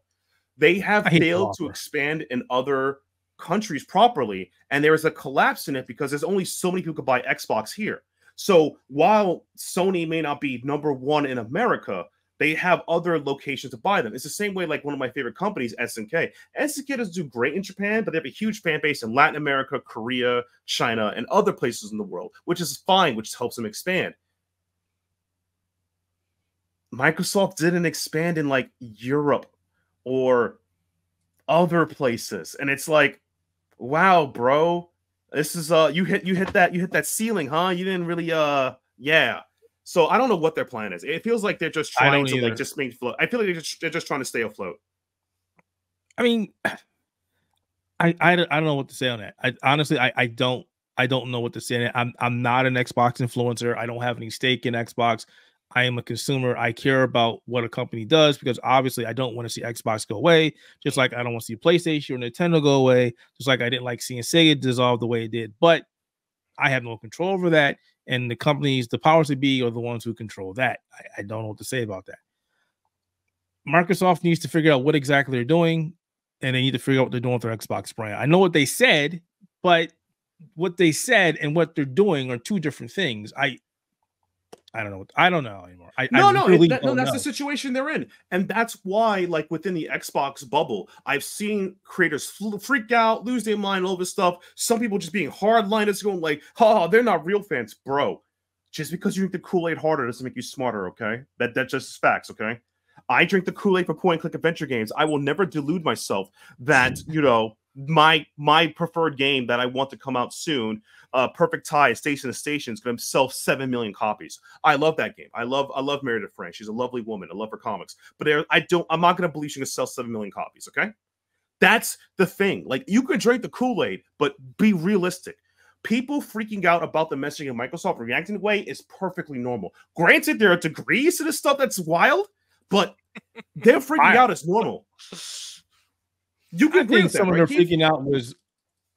They have failed to expand in other countries properly, and there is a collapse in it because there's only so many people who can buy Xbox here. So while Sony may not be number one in America, they have other locations to buy them. It's the same way like one of my favorite companies, SNK. SNK doesn't do great in Japan, but they have a huge fan base in Latin America, Korea, China, and other places in the world, which is fine, which helps them expand. Microsoft didn't expand in like Europe or other places, and it's like, wow, bro, this is you hit that ceiling, huh? You didn't really yeah. So I don't know what their plan is. It feels like they're just trying to like just make float. I feel like they're just trying to stay afloat. I mean, I don't know what to say on that. I don't know what to say. I'm not an Xbox influencer. I don't have any stake in Xbox. I am a consumer. I care about what a company does because obviously I don't want to see Xbox go away, just like I don't want to see PlayStation or Nintendo go away, just like I didn't like seeing Sega dissolve the way it did. But I have no control over that. And the companies, the powers that be, are the ones who control that. I don't know what to say about that. Microsoft needs to figure out what exactly they're doing, and they need to figure out what they're doing with their Xbox brand. I know what they said, but what they said and what they're doing are two different things. I don't know. I don't know anymore. That's the situation they're in, and that's why, like within the Xbox bubble, I've seen creators freak out, lose their mind, all this stuff. Some people just being hardliners, going like, "Oh, they're not real fans, bro." Just because you drink the Kool-Aid harder doesn't make you smarter, okay? That's just facts, okay? I drink the Kool-Aid for point-and-click adventure games. I will never delude myself that my preferred game that I want to come out soon, Perfect Tie, Station to Station, is going to sell 7 million copies. I love that game. I love Meredith Frank. She's a lovely woman. I love her comics. But I'm not going to believe she's going to sell 7 million copies. Okay, that's the thing. Like, you could drink the Kool-Aid, but be realistic. People freaking out about the messaging of Microsoft reacting the way is perfectly normal. Granted, there are degrees to this stuff that's wild, but they're freaking out as normal. You can agree with that, some of right, their freaking out was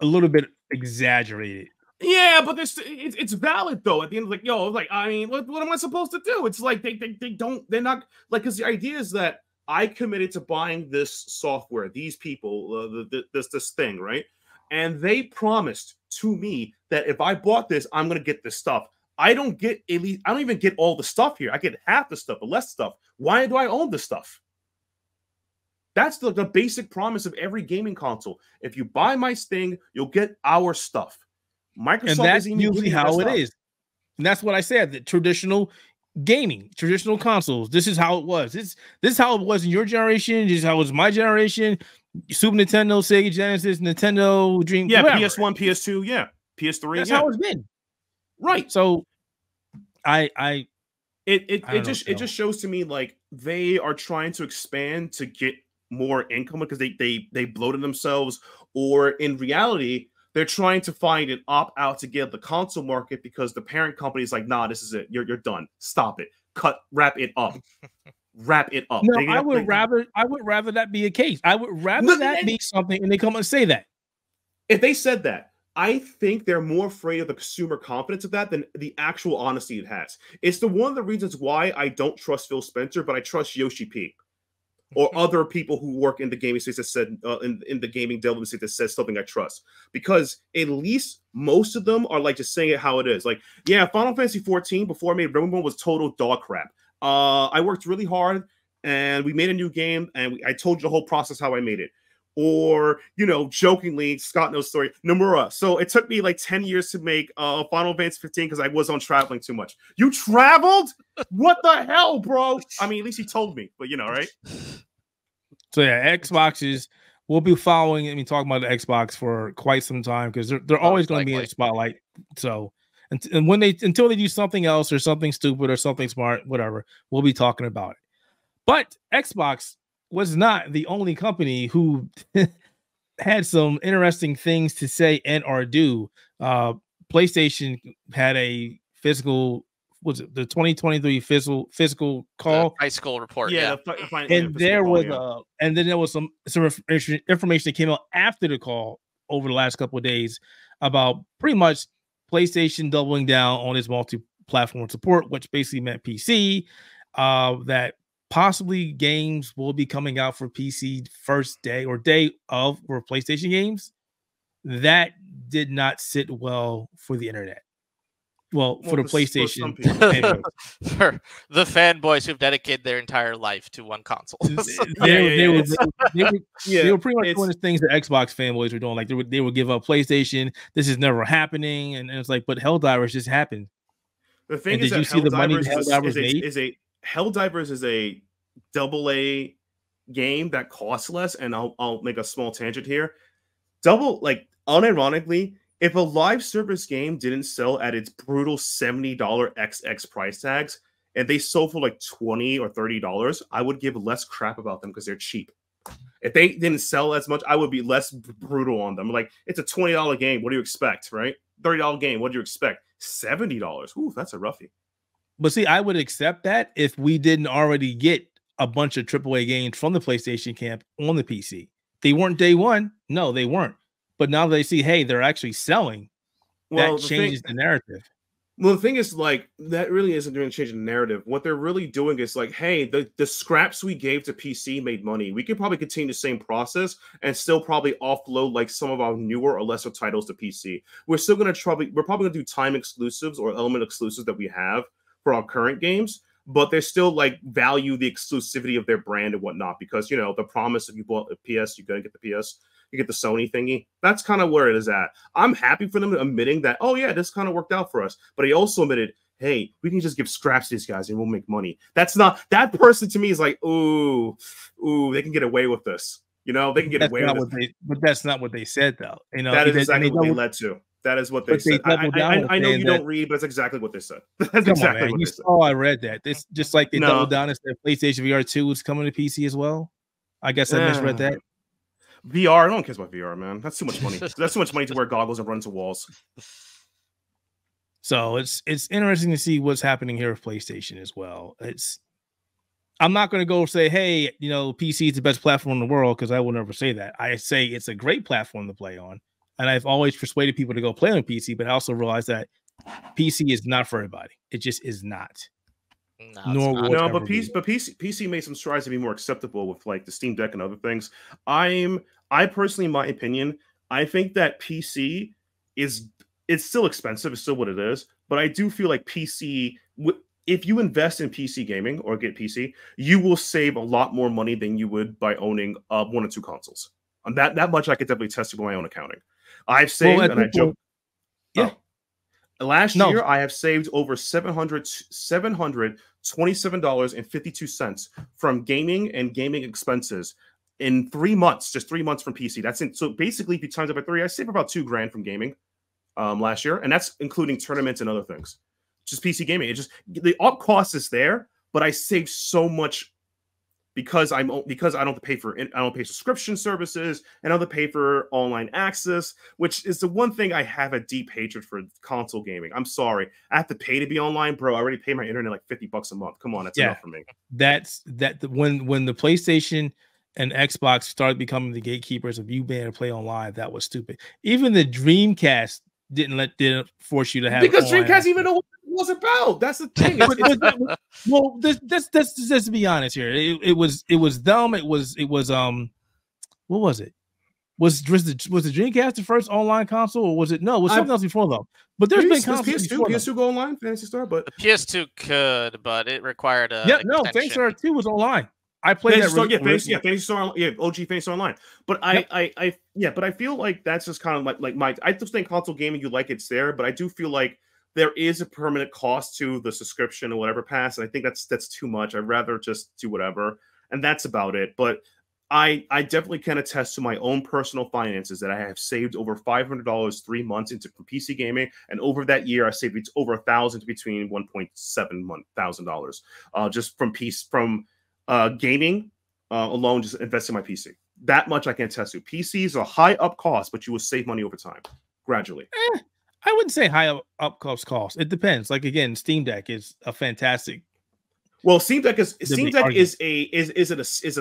a little bit exaggerated. Yeah, but it's valid though. At the end, like, I mean, what am I supposed to do? It's like they're not like, because the idea is that I committed to buying this software, these people, this thing, right? And they promised to me that if I bought this, I'm gonna get this stuff. I don't even get all the stuff here. I get half the stuff, or less stuff. Why do I own the stuff? That's the basic promise of every gaming console. If you buy my Sting, you'll get our stuff. Microsoft, and that's usually how it is. And that's what I said. The traditional gaming, traditional consoles. This is how it was. This is how it was in your generation. This is how it was my generation. Super Nintendo, Sega Genesis, Nintendo, Dream. Yeah, whatever. PS1, PS2, yeah, PS3. That's how it's been. Right. So, it just shows to me like they are trying to expand to get more income because they bloated themselves, or in reality, they're trying to find an opt-out to get the console market because the parent company is like, nah, this is it. You're done. Stop it. Wrap it up. Wrap it up. No, I would rather that be a case. I would rather that be something, and they come and say that. If they said that, I think they're more afraid of the consumer confidence of that than the actual honesty it has. It's one of the reasons why I don't trust Phil Spencer, but I trust Yoshi P. Or other people who work in the gaming space that said in the gaming development space that says something I trust, because at least most of them are like just saying it how it is. Like, yeah, Final Fantasy 14 before I made Rainbow was total dog crap. I worked really hard and we made a new game and I told you the whole process how I made it. Or, jokingly, Scott knows the story, Nomura. So it took me like 10 years to make Final Fantasy 15 because I was on traveling too much. You traveled? What the hell, bro? I mean, at least he told me, but right? So yeah, Xboxes, we'll be following, talking about the Xbox for quite some time because they're always going to be in the spotlight. So, and until they do something else or something stupid or something smart, whatever, we'll be talking about it. But Xbox was not the only company who had some interesting things to say and or do. PlayStation had a physical, was it the 2023 physical call? High school report. Yeah. And there was and then there was some information that came out after the call over the last couple of days about pretty much PlayStation doubling down on its multi-platform support, which basically meant PC, that possibly games will be coming out for PC first day or day of for PlayStation games. That did not sit well for the internet. Well, for the PlayStation. For the fanboys who've dedicated their entire life to one console. They were pretty much doing the things that Xbox fanboys were doing. Like they would give up PlayStation. This is never happening. And it's like, but Helldivers just happened. The thing is, did you see the money Helldivers made? Helldivers is a AA game that costs less, and I'll make a small tangent here. Unironically, if a live service game didn't sell at its brutal $70 XX price tags, and they sold for like $20 or $30, I would give less crap about them because they're cheap. If they didn't sell as much, I would be less brutal on them. Like, it's a $20 game. What do you expect, right? $30 game. What do you expect? $70. Ooh, that's a roughie. But see, I would accept that if we didn't already get a bunch of AAA games from the PlayStation camp on the PC. They weren't day one. No, they weren't. But now they see, hey, they're actually selling. That changes the narrative. Well, the thing is, like, that really isn't doing changing the narrative. What they're really doing is like, hey, the scraps we gave to PC made money. We could probably continue the same process and still probably offload like some of our newer or lesser titles to PC. We're still gonna we're probably gonna do time exclusives or element exclusives that we have for our current games, but they still like value the exclusivity of their brand and whatnot, because you know the promise if you bought a PS, you're gonna get the PS, you get the Sony thingy. That's kind of where it is at. I'm happy for them admitting that, oh yeah, this kind of worked out for us. But he also admitted, hey, we can just give scraps to these guys and we'll make money. That's not, that person to me is like, ooh, they can get away with this. You know, they can get away with it. But that's not what they said, though. You know, that is exactly what they led to. That is what they said. I know you don't read, but that's exactly what they said. That's exactly what they said. Oh, I read that. This just like they doubled down and said PlayStation VR 2 is coming to PC as well. I guess I misread that. VR, no one cares about VR, man. That's too much money. That's too much money to wear goggles and run to walls. So it's interesting to see what's happening here with PlayStation as well. I'm not going to go say, hey, you know, PC is the best platform in the world, because I will never say that. I say it's a great platform to play on. And I've always persuaded people to go play on PC, but I also realize that PC is not for everybody. It just is not. But PC made some strides to be more acceptable with like the Steam Deck and other things. I personally, in my opinion, I think that PC it's still expensive. It's still what it is. But I do feel like PC, if you invest in PC gaming or get PC, you will save a lot more money than you would by owning 1 or 2 consoles. And that much I could definitely test by my own accounting. I've saved, and I joke. Yeah. Last year, I have saved over $727.52 from gaming and gaming expenses in 3 months, just 3 months from PC. That's it. So basically, if you times it by 3, I saved about $2,000 from gaming last year, and that's including tournaments and other things. Just PC gaming. It just, the up cost is there, but I saved so much because I don't pay for subscription services, and I don't pay for online access, which is the one thing I have a deep hatred for console gaming. I'm sorry, I have to pay to be online, bro. I already pay my internet like $50 a month. Come on, that's enough for me. When the PlayStation and Xbox started becoming the gatekeepers of you being able to play online, that was stupid. Even the Dreamcast didn't force you to have, because Dreamcast even know what it was about. That's the thing. Well, let's just be honest here. It was dumb. It was what was it? Was the Dreamcast the first online console, or was it? No, it was something else before though. But there's been consoles before. PS2 go online, Fantasy Star, but the PS2 could, but it required a Fantasy Star 2 was online. I played Fantasy Star, OG Fantasy Star Online. But I feel like that's just kind of like my. I just think console gaming, you like it's there, but I do feel like there is a permanent cost to the subscription or whatever pass, and I think that's too much. I'd rather just do whatever, and that's about it. But I definitely can attest to my own personal finances that I have saved over $500 3 months into PC gaming, and over that year I saved over $1,000 between $1,700 just from gaming alone, just invest in my PC. That much I can attest to. PCs are high up cost, but you will save money over time, gradually. I wouldn't say high up cost. It depends. Like again, Steam Deck is a fantastic. Well, Steam Deck is a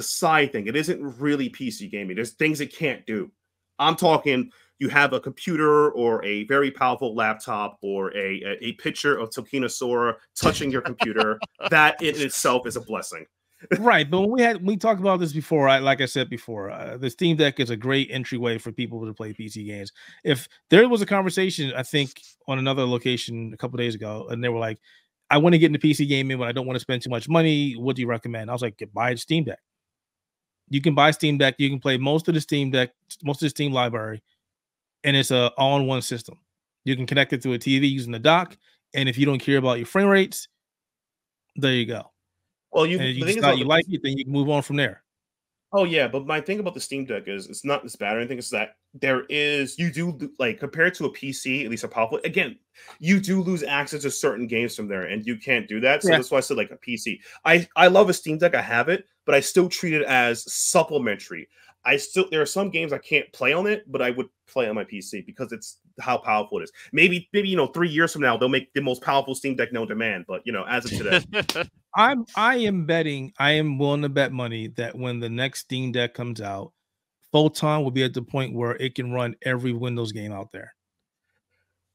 side thing. It isn't really PC gaming. There's things it can't do. I'm talking, you have a computer or a very powerful laptop or a picture of Tokina Sora touching your computer. That in itself is a blessing. Right, but when we talked about this before, like I said before, the Steam Deck is a great entryway for people to play PC games. If there was a conversation, I think, on another location a couple days ago, and they were like, I want to get into PC gaming, but I don't want to spend too much money. What do you recommend? I was like, buy a Steam Deck. You can buy Steam Deck. You can play most of the Steam Deck, most of the Steam library, and it's a all-in-one system. You can connect it to a TV using the dock, and if you don't care about your frame rates, there you go. Well, you decide you like it, then you can move on from there. Oh yeah, but my thing about the Steam Deck is it's not this bad or anything. It's that you do like, compared to a PC, at least a powerful. Again, you do lose access to certain games from there, and you can't do that. So that's why I said like a PC. I love a Steam Deck. I have it, but I still treat it as supplementary. There are some games I can't play on it, but I would play on my PC because it's how powerful it is. Maybe 3 years from now they'll make the most powerful Steam Deck known to man. But as of today, I am willing to bet money that when the next Steam Deck comes out, Photon will be at the point where it can run every Windows game out there.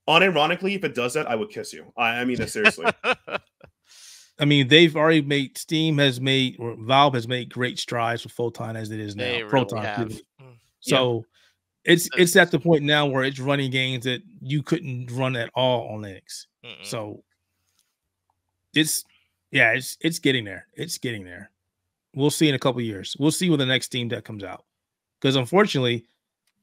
Unironically, if it does that, I would kiss you. I mean that seriously. I mean, they've already made Valve has made great strides with Photon as it is now. They Proton, really have. So it's at the point now where it's running games that you couldn't run at all on Linux. So it's getting there. It's getting there. We'll see in a couple of years. We'll see when the next Steam Deck comes out. Because unfortunately,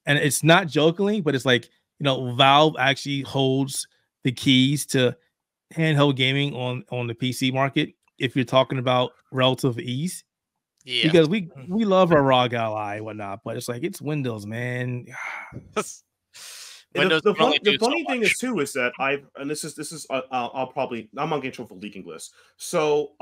and it's not jokingly, but it's like, Valve actually holds the keys to handheld gaming on the PC market. If you're talking about relative ease, because we love our ROG Ally and whatnot, but it's like it's Windows, man. The funny thing is too is that I'm gonna get in trouble for leaking this. So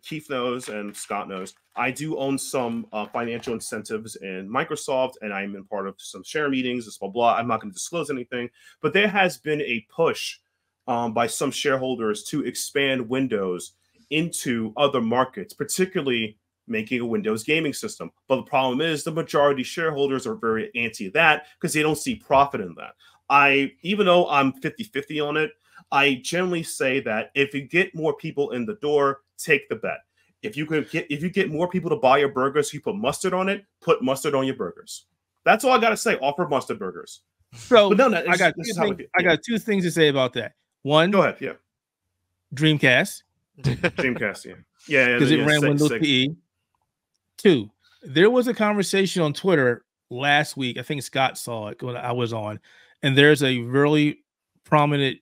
Keith knows and Scott knows I do own some financial incentives in Microsoft, and I'm in part of some share meetings. Blah blah. I'm not going to disclose anything, but there has been a push by some shareholders to expand Windows into other markets, particularly making a Windows gaming system. But the problem is the majority shareholders are very anti that because they don't see profit in that. Even though I'm 50-50 on it, I generally say that if you get more people in the door, take the bet. If you get more people to buy your burgers, you put mustard on it, put mustard on your burgers. That's all I gotta say. Offer mustard burgers. So I got two things to say about that. One, go ahead, yeah. Dreamcast. Dreamcast, yeah. Because it ran Windows PE. Two, there was a conversation on Twitter last week. I think Scott saw it when I was on, and there's a really prominent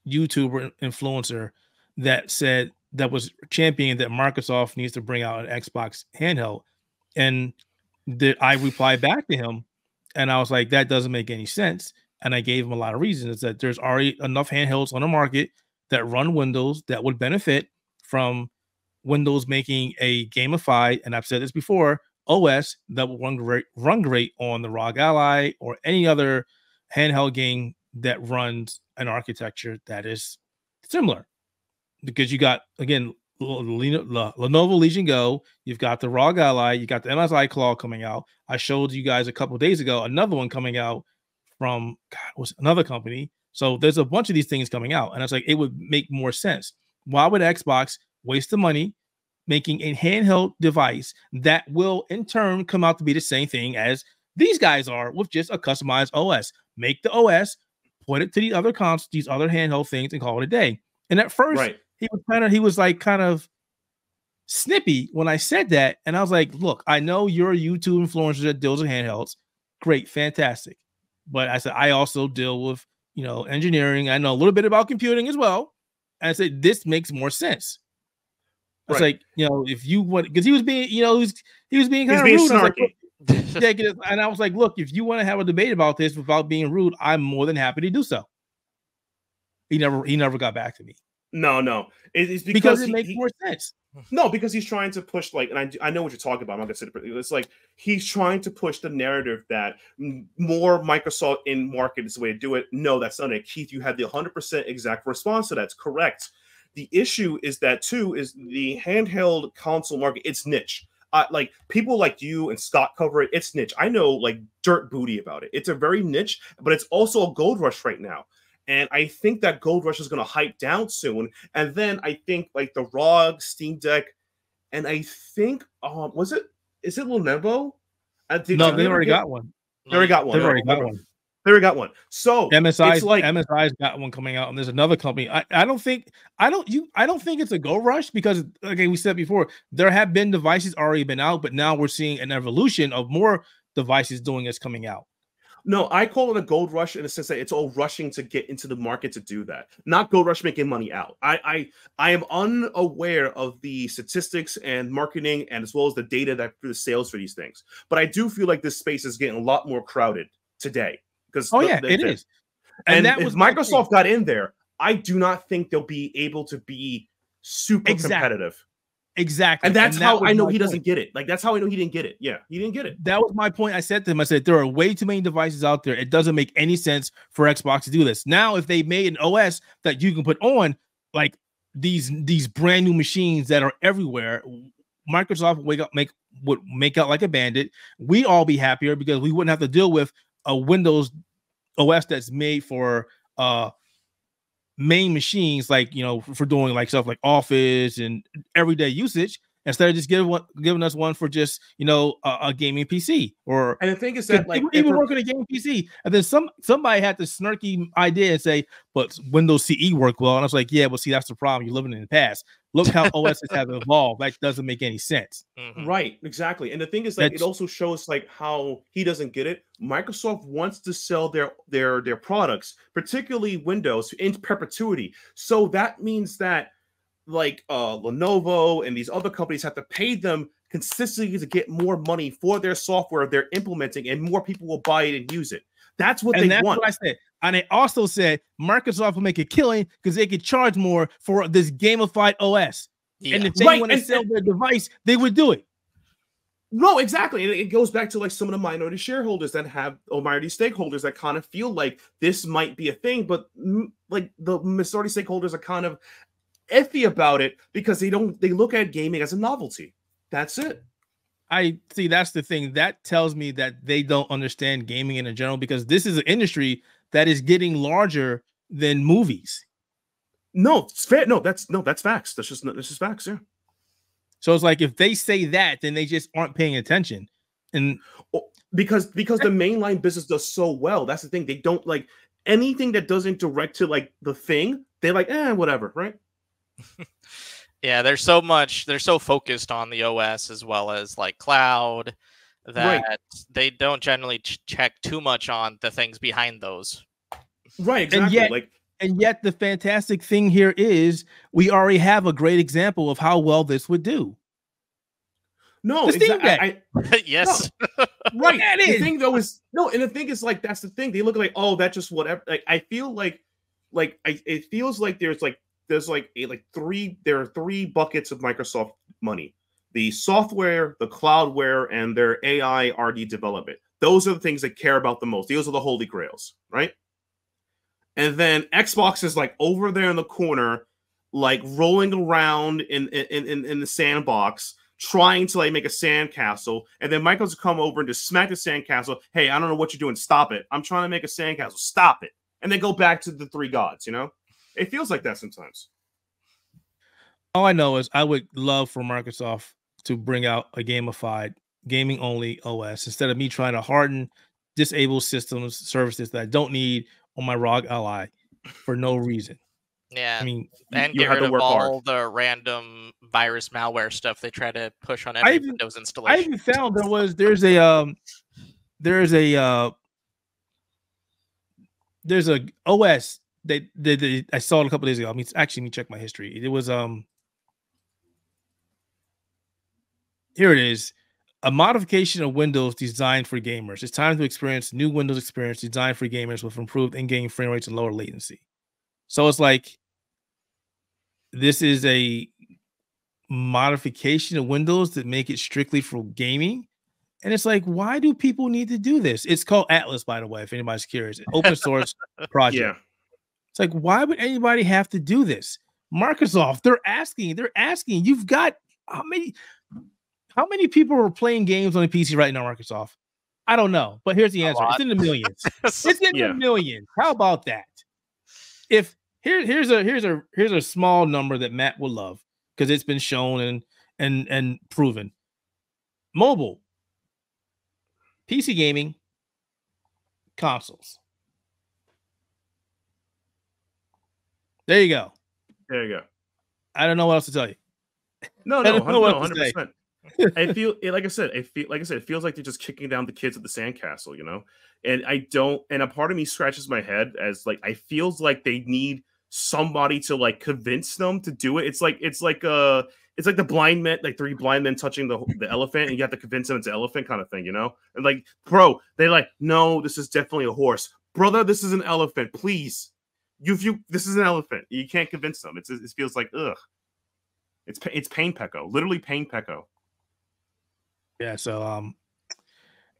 YouTuber influencer that was championing that Microsoft needs to bring out an Xbox handheld, and I replied back to him, and I was like, that doesn't make any sense, and I gave him a lot of reasons. That there's already enough handhelds on the market that run Windows that would benefit from Windows making a gamified, and I've said this before, OS that will run great on the ROG Ally or any other handheld game that runs an architecture that is similar. Because you got, again, Lenovo Legion Go, you've got the ROG Ally, you got the MSI Claw coming out. I showed you guys a couple of days ago another one coming out from was another company. So there's a bunch of these things coming out, and it's like it would make more sense. Why would Xbox waste the money making a handheld device that will in turn come out to be the same thing as these guys are with just a customized OS? Make the OS, put it to these other handheld things, and call it a day. And at first, right. he was kind of snippy when I said that, and I was like, "Look, I know you're a YouTube influencer that deals with handhelds, great, fantastic, but I said I also deal with engineering. I know a little bit about computing as well." And I said this makes more sense. It's like, if you want, because he was being, he was being kind of rude. Snarky. And I was like, look, if you want to have a debate about this without being rude, I'm more than happy to do so. He never got back to me. No. It's because it makes more sense. No, because he's trying to push, and I know what you're talking about. I'm not gonna say it. It's like he's trying to push the narrative that more Microsoft in market is the way to do it. No, that's not it. Keith, you had the 100% exact response to that. It's correct. The issue is that too is the handheld console market. It's niche. Like people like you and Scott cover it. It's niche. I know like dirt booty about it. It's a very niche, but it's also a gold rush right now. And I think that gold rush is going to hype down soon. And then I think like the ROG, Steam Deck, and I think is it Lenovo? No, they already got one. They already got one. They already got one. They already got one. So MSI's got one coming out, and there's another company. I don't think it's a gold rush because, again, we said before, there have been devices already been out, but now we're seeing an evolution of more devices coming out. No, I call it a gold rush in the sense that it's all rushing to get into the market to do that. Not gold rush making money out. I am unaware of the statistics and marketing and as well as the data that for the sales for these things. But I do feel like this space is getting a lot more crowded today. Because it is. And that if Microsoft got in there, I do not think they'll be able to be super competitive. Exactly. And that's how I know he doesn't get it. Like, that's how I know he didn't get it. Yeah, he didn't get it. That was my point. I said to him, I said, there are way too many devices out there. It doesn't make any sense for Xbox to do this. Now, if they made an OS that you can put on, like these brand new machines that are everywhere, Microsoft would make out like a bandit. We'd all be happier because we wouldn't have to deal with a Windows OS that's made for main machines, like for doing like stuff like Office and everyday usage. instead of just giving us one for just a gaming PC. And the thing is that like even work on a gaming PC, and then somebody had the snarky idea and say, but Windows CE work well, and I was like, yeah, well, see, that's the problem. You're living in the past. Look how OSs have evolved. That doesn't make any sense. Right, exactly. And the thing is, like, it also shows like how he doesn't get it. Microsoft wants to sell their products, particularly Windows, in perpetuity. So that means that like Lenovo and these other companies have to pay them consistently to get more money for their software they're implementing, and more people will buy it and use it. That's what they want. What I said. And they also said Microsoft will make a killing because they could charge more for this gamified OS. Yeah. And if they want to sell their device, they would do it. No, exactly. And it goes back to like some of the minority shareholders that have, or minority stakeholders that kind of feel like this might be a thing, but like the majority stakeholders are kind of iffy about it because they look at gaming as a novelty. That's it. I see. That's the thing. That tells me that they don't understand gaming in general, because this is an industry that is getting larger than movies. No, it's fair. No, that's facts. That's just facts. Yeah. So it's like if they say that, then they just aren't paying attention, and because the mainline business does so well. That's the thing. They don't like anything that doesn't direct to like the thing. They're like, whatever, right? Yeah, they're so focused on the OS as well as like cloud that they don't generally check too much on the things behind those. Right, exactly. And yet the fantastic thing here is we already have a great example of how well this would do. No, exactly. Yes. No. Right. The thing though is and the thing is like that's the thing. They look like, oh, that's just whatever. Like I feel like it feels like there are three buckets of Microsoft money: the software, the cloudware, and their AI RD development. Those are the things they care about the most. Those are the holy grails, right? And then Xbox is like over there in the corner, like rolling around in the sandbox, trying to like make a sandcastle. And then Microsoft come over and just smack the sandcastle. Hey, I don't know what you're doing. Stop it. I'm trying to make a sandcastle. Stop it. And then go back to the three gods, It feels like that sometimes. All I know is I would love for Microsoft to bring out a gamified, gaming-only OS instead of me trying to harden, disable systems, services that I don't need on my ROG Ally for no reason. Yeah, I mean, and get rid of all the random virus malware stuff they try to push on every Windows installation. I even found there's a OS that I saw it a couple days ago. I mean, actually, let me check my history. It was here it is. A modification of Windows designed for gamers. It's time to experience new Windows experience designed for gamers with improved in-game frame rates and lower latency. So it's like this is a modification of Windows that make it strictly for gaming. And it's like, why do people need to do this? It's called Atlas, by the way, if anybody's curious. Open source project. Yeah. It's like, why would anybody have to do this? Microsoft, they're asking. You've got how many people are playing games on a PC right now, Microsoft? I don't know, but here's the answer. It's in the millions. It's in the millions. How about that? If here's a small number that Matt will love because it's been shown and proven. Mobile, PC gaming, consoles. There you go. I don't know what else to tell you. No, 100%. I feel like I said, it feels like they're just kicking down the kids at the sandcastle, And and a part of me scratches my head as like I feels like they need somebody to like convince them to do it. It's like the blind men, like three blind men touching the elephant, and you have to convince them it's an elephant kind of thing, And like, bro, they're like, no, this is definitely a horse, brother. This is an elephant, please. This is an elephant. You can't convince them. It feels like ugh. It's pain pecco, literally pain pecco. Yeah, so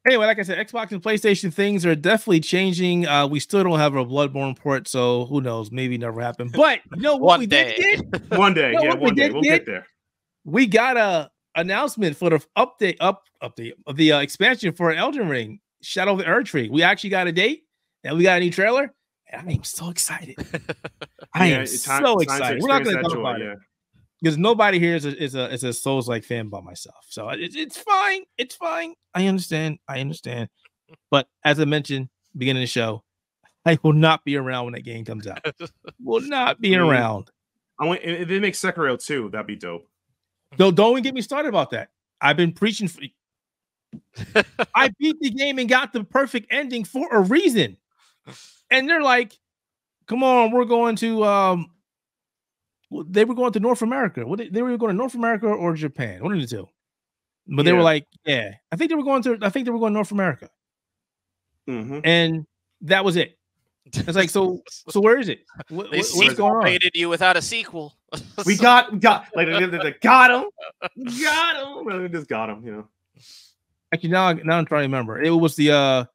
anyway, like I said, Xbox and PlayStation things are definitely changing. We still don't have a Bloodborne port, so who knows? Maybe never happened. But you know what One day. One day, we'll get there. We got a announcement for the update of the expansion for Elden Ring Shadow of the Erdtree. We actually got a date, and we got a new trailer. And I am so excited. I am so excited. We're not going to talk about it. because nobody here is a Souls-like fan but myself. So it's fine. It's fine. I understand. But as I mentioned, beginning of the show, I will not be around when that game comes out. Will not be around. If they make Sekiro 2, that'd be dope. Don't even get me started about that. I've been preaching for. I beat the game and got the perfect ending for a reason, and they're like, "Come on, we're going to." They were going to North America. They were going to North America or Japan. One of the two. But they were like, "Yeah, I think they were going to North America," and that was it. It's like, so where is it? What's going on? Baited you without a sequel. We got like got him. We just got him, you know. Actually, now I'm trying to remember. It was the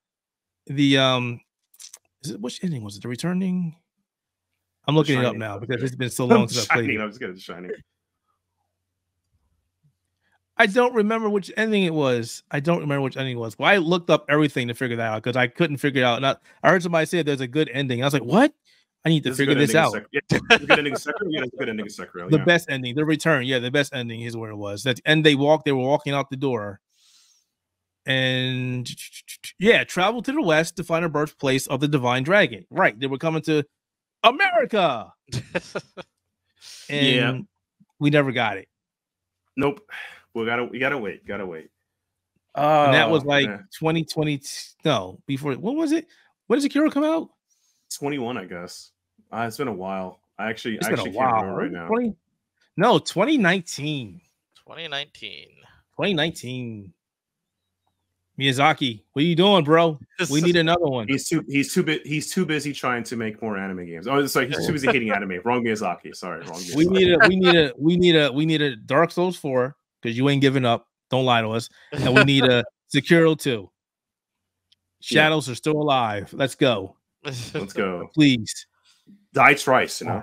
which ending was it? The Returning? I'm looking it up now because it's been so long since I played it. I'm just getting Shining. I don't remember which ending it was. Well, I looked up everything to figure that out because I couldn't figure it out. And I heard somebody say there's a good ending. I was like, what? I need to figure this out. Good ending of Sekiro. Yeah, good ending of Sekiro. The best ending, the return. Yeah, the best ending is where it was. And they were walking out the door. And travel to the west to find a birthplace of the divine dragon. Right. They were coming to America. And we never got it. Nope. We gotta wait. And that was like 2020. No, before. When was it? When did Sekiro come out? 21, I guess. It's been a while. I can't remember right now. 2019. 2019. Miyazaki, what are you doing, bro? We need another one. He's too busy trying to make more anime games. Oh, sorry, he's too busy hating anime. Wrong Miyazaki. Sorry, wrong Miyazaki. We need a Dark Souls 4 because you ain't giving up. Don't lie to us. And we need a Sekiro 2. Shadows are still alive. Let's go. Let's go. Please. Die twice, you know.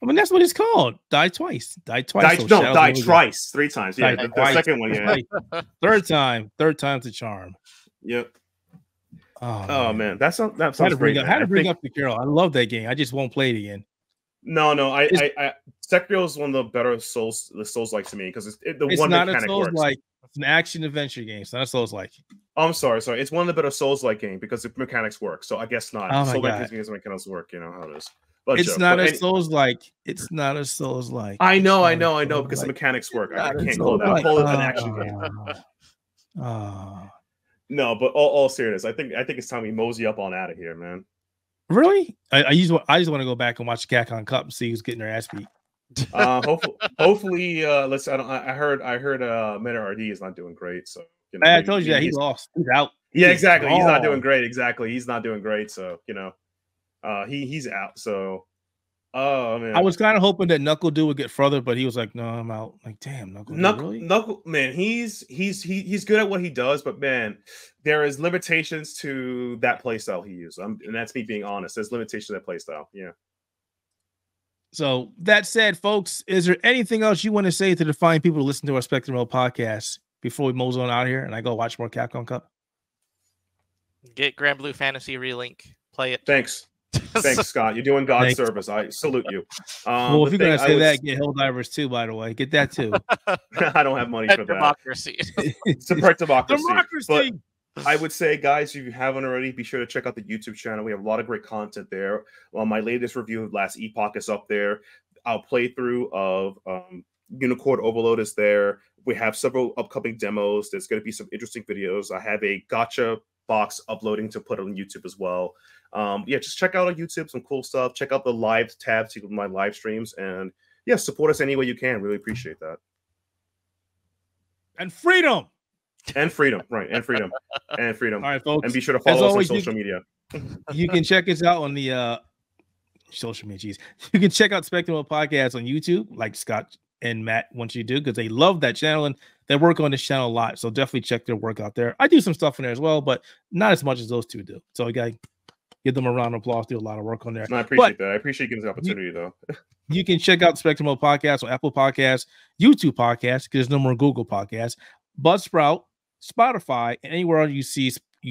I mean, that's what it's called. Die twice. Die twice. Die twice. 3 times. Yeah, the second one. Yeah. Third time's the charm. Yep. Oh man, that sounds great. How to bring up the Sekiro. I love that game. I just won't play it again. No. Sekiro is one of the better Souls-like to me because it's one not mechanic a Souls works. Like. It's an action adventure game. It's not a Souls-like. I'm sorry. It's one of the better Souls-like game because the mechanics work. So I guess not. Oh my God. Because the mechanics work. You know how it is. It's not a Souls-like. It's not a Souls-like. I know, because the mechanics work. I can't call it that. Call it an action game. No, but all serious. I think it's time we mosey up on out of here, man. Really? I just want to go back and watch the Capcom Cup and see who's getting their ass beat. Hopefully, I heard Meta RD is not doing great. So I told you that he lost. He's out. Yeah, exactly. He's not doing great. Exactly. He's not doing great. So he's out. So man, I was kind of hoping that Knuckle Dude would get further, but he was like, "No, I'm out." Like, damn, Knuckle, man, he's good at what he does, but man, there is limitations to that playstyle he uses. And that's me being honest. There's limitations to that playstyle. Yeah. So that said, folks, is there anything else you want to say to the fine people who listen to our Spectator Mode podcast before we mosey on out here and I go watch more Capcom Cup? Get Grand Blue Fantasy Relink. Play it. Thanks, Scott. You're doing God's service. I salute you. Well, if you're going to say that, get Helldivers too, by the way. Get that too. I don't have money for that. Democracy. Support democracy. Democracy. But I would say, guys, if you haven't already, be sure to check out the YouTube channel. We have a lot of great content there. My latest review of Last Epoch is up there. Our playthrough of Unicorn Overlord is there. We have several upcoming demos. There's going to be some interesting videos. I have a gacha box uploading to put on YouTube as well. Just check out our YouTube, some cool stuff. Check out the live tab to my live streams. And support us any way you can. Really appreciate that. And freedom. And freedom, right? And freedom. All right, folks. And be sure to follow us on social media. You can check us out on the social media. You can check out Spectator Mode Podcast on YouTube, like Scott and Matt want you to do, because they love that channel and they work on this channel a lot. So definitely check their work out there. I do some stuff in there as well, but not as much as those two do. So you got to give them a round of applause. Do a lot of work on there. No, I appreciate that. I appreciate you giving the opportunity, though. You can check out the Spectator Mode Podcast on Apple Podcasts, YouTube Podcasts, because there's no more Google Podcasts, Buzzsprout, Spotify, and anywhere you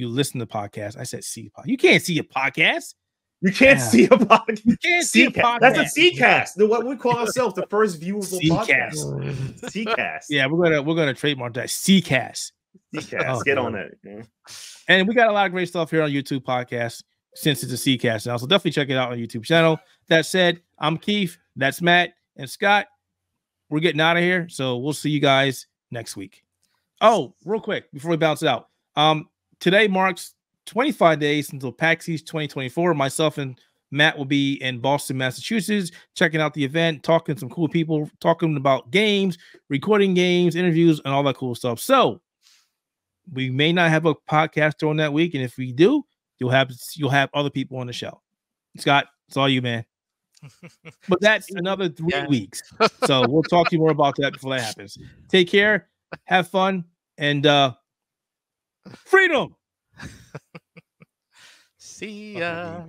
listen to podcasts. I said see. You can't see a podcast. You can't see a podcast. You can't see a podcast. That's a C-cast. What we call ourselves, the first viewable podcast. C-cast. Yeah, we're gonna trademark that. C-cast. C-cast. Get on it. Yeah. And we got a lot of great stuff here on YouTube podcast since it's a C-cast now. So definitely check it out on YouTube channel. That said, I'm Keith. That's Matt and Scott. We're getting out of here. So we'll see you guys next week. Oh, real quick before we bounce it out. Today marks 25 days until PAX East 2024. Myself and Matt will be in Boston, Massachusetts, checking out the event, talking to some cool people, talking about games, recording games, interviews, and all that cool stuff. So we may not have a podcast during that week, and if we do, you'll have other people on the show. Scott, it's all you, man. But that's another 3 weeks. So we'll talk to you more about that before that happens. Take care, have fun, and freedom. See ya.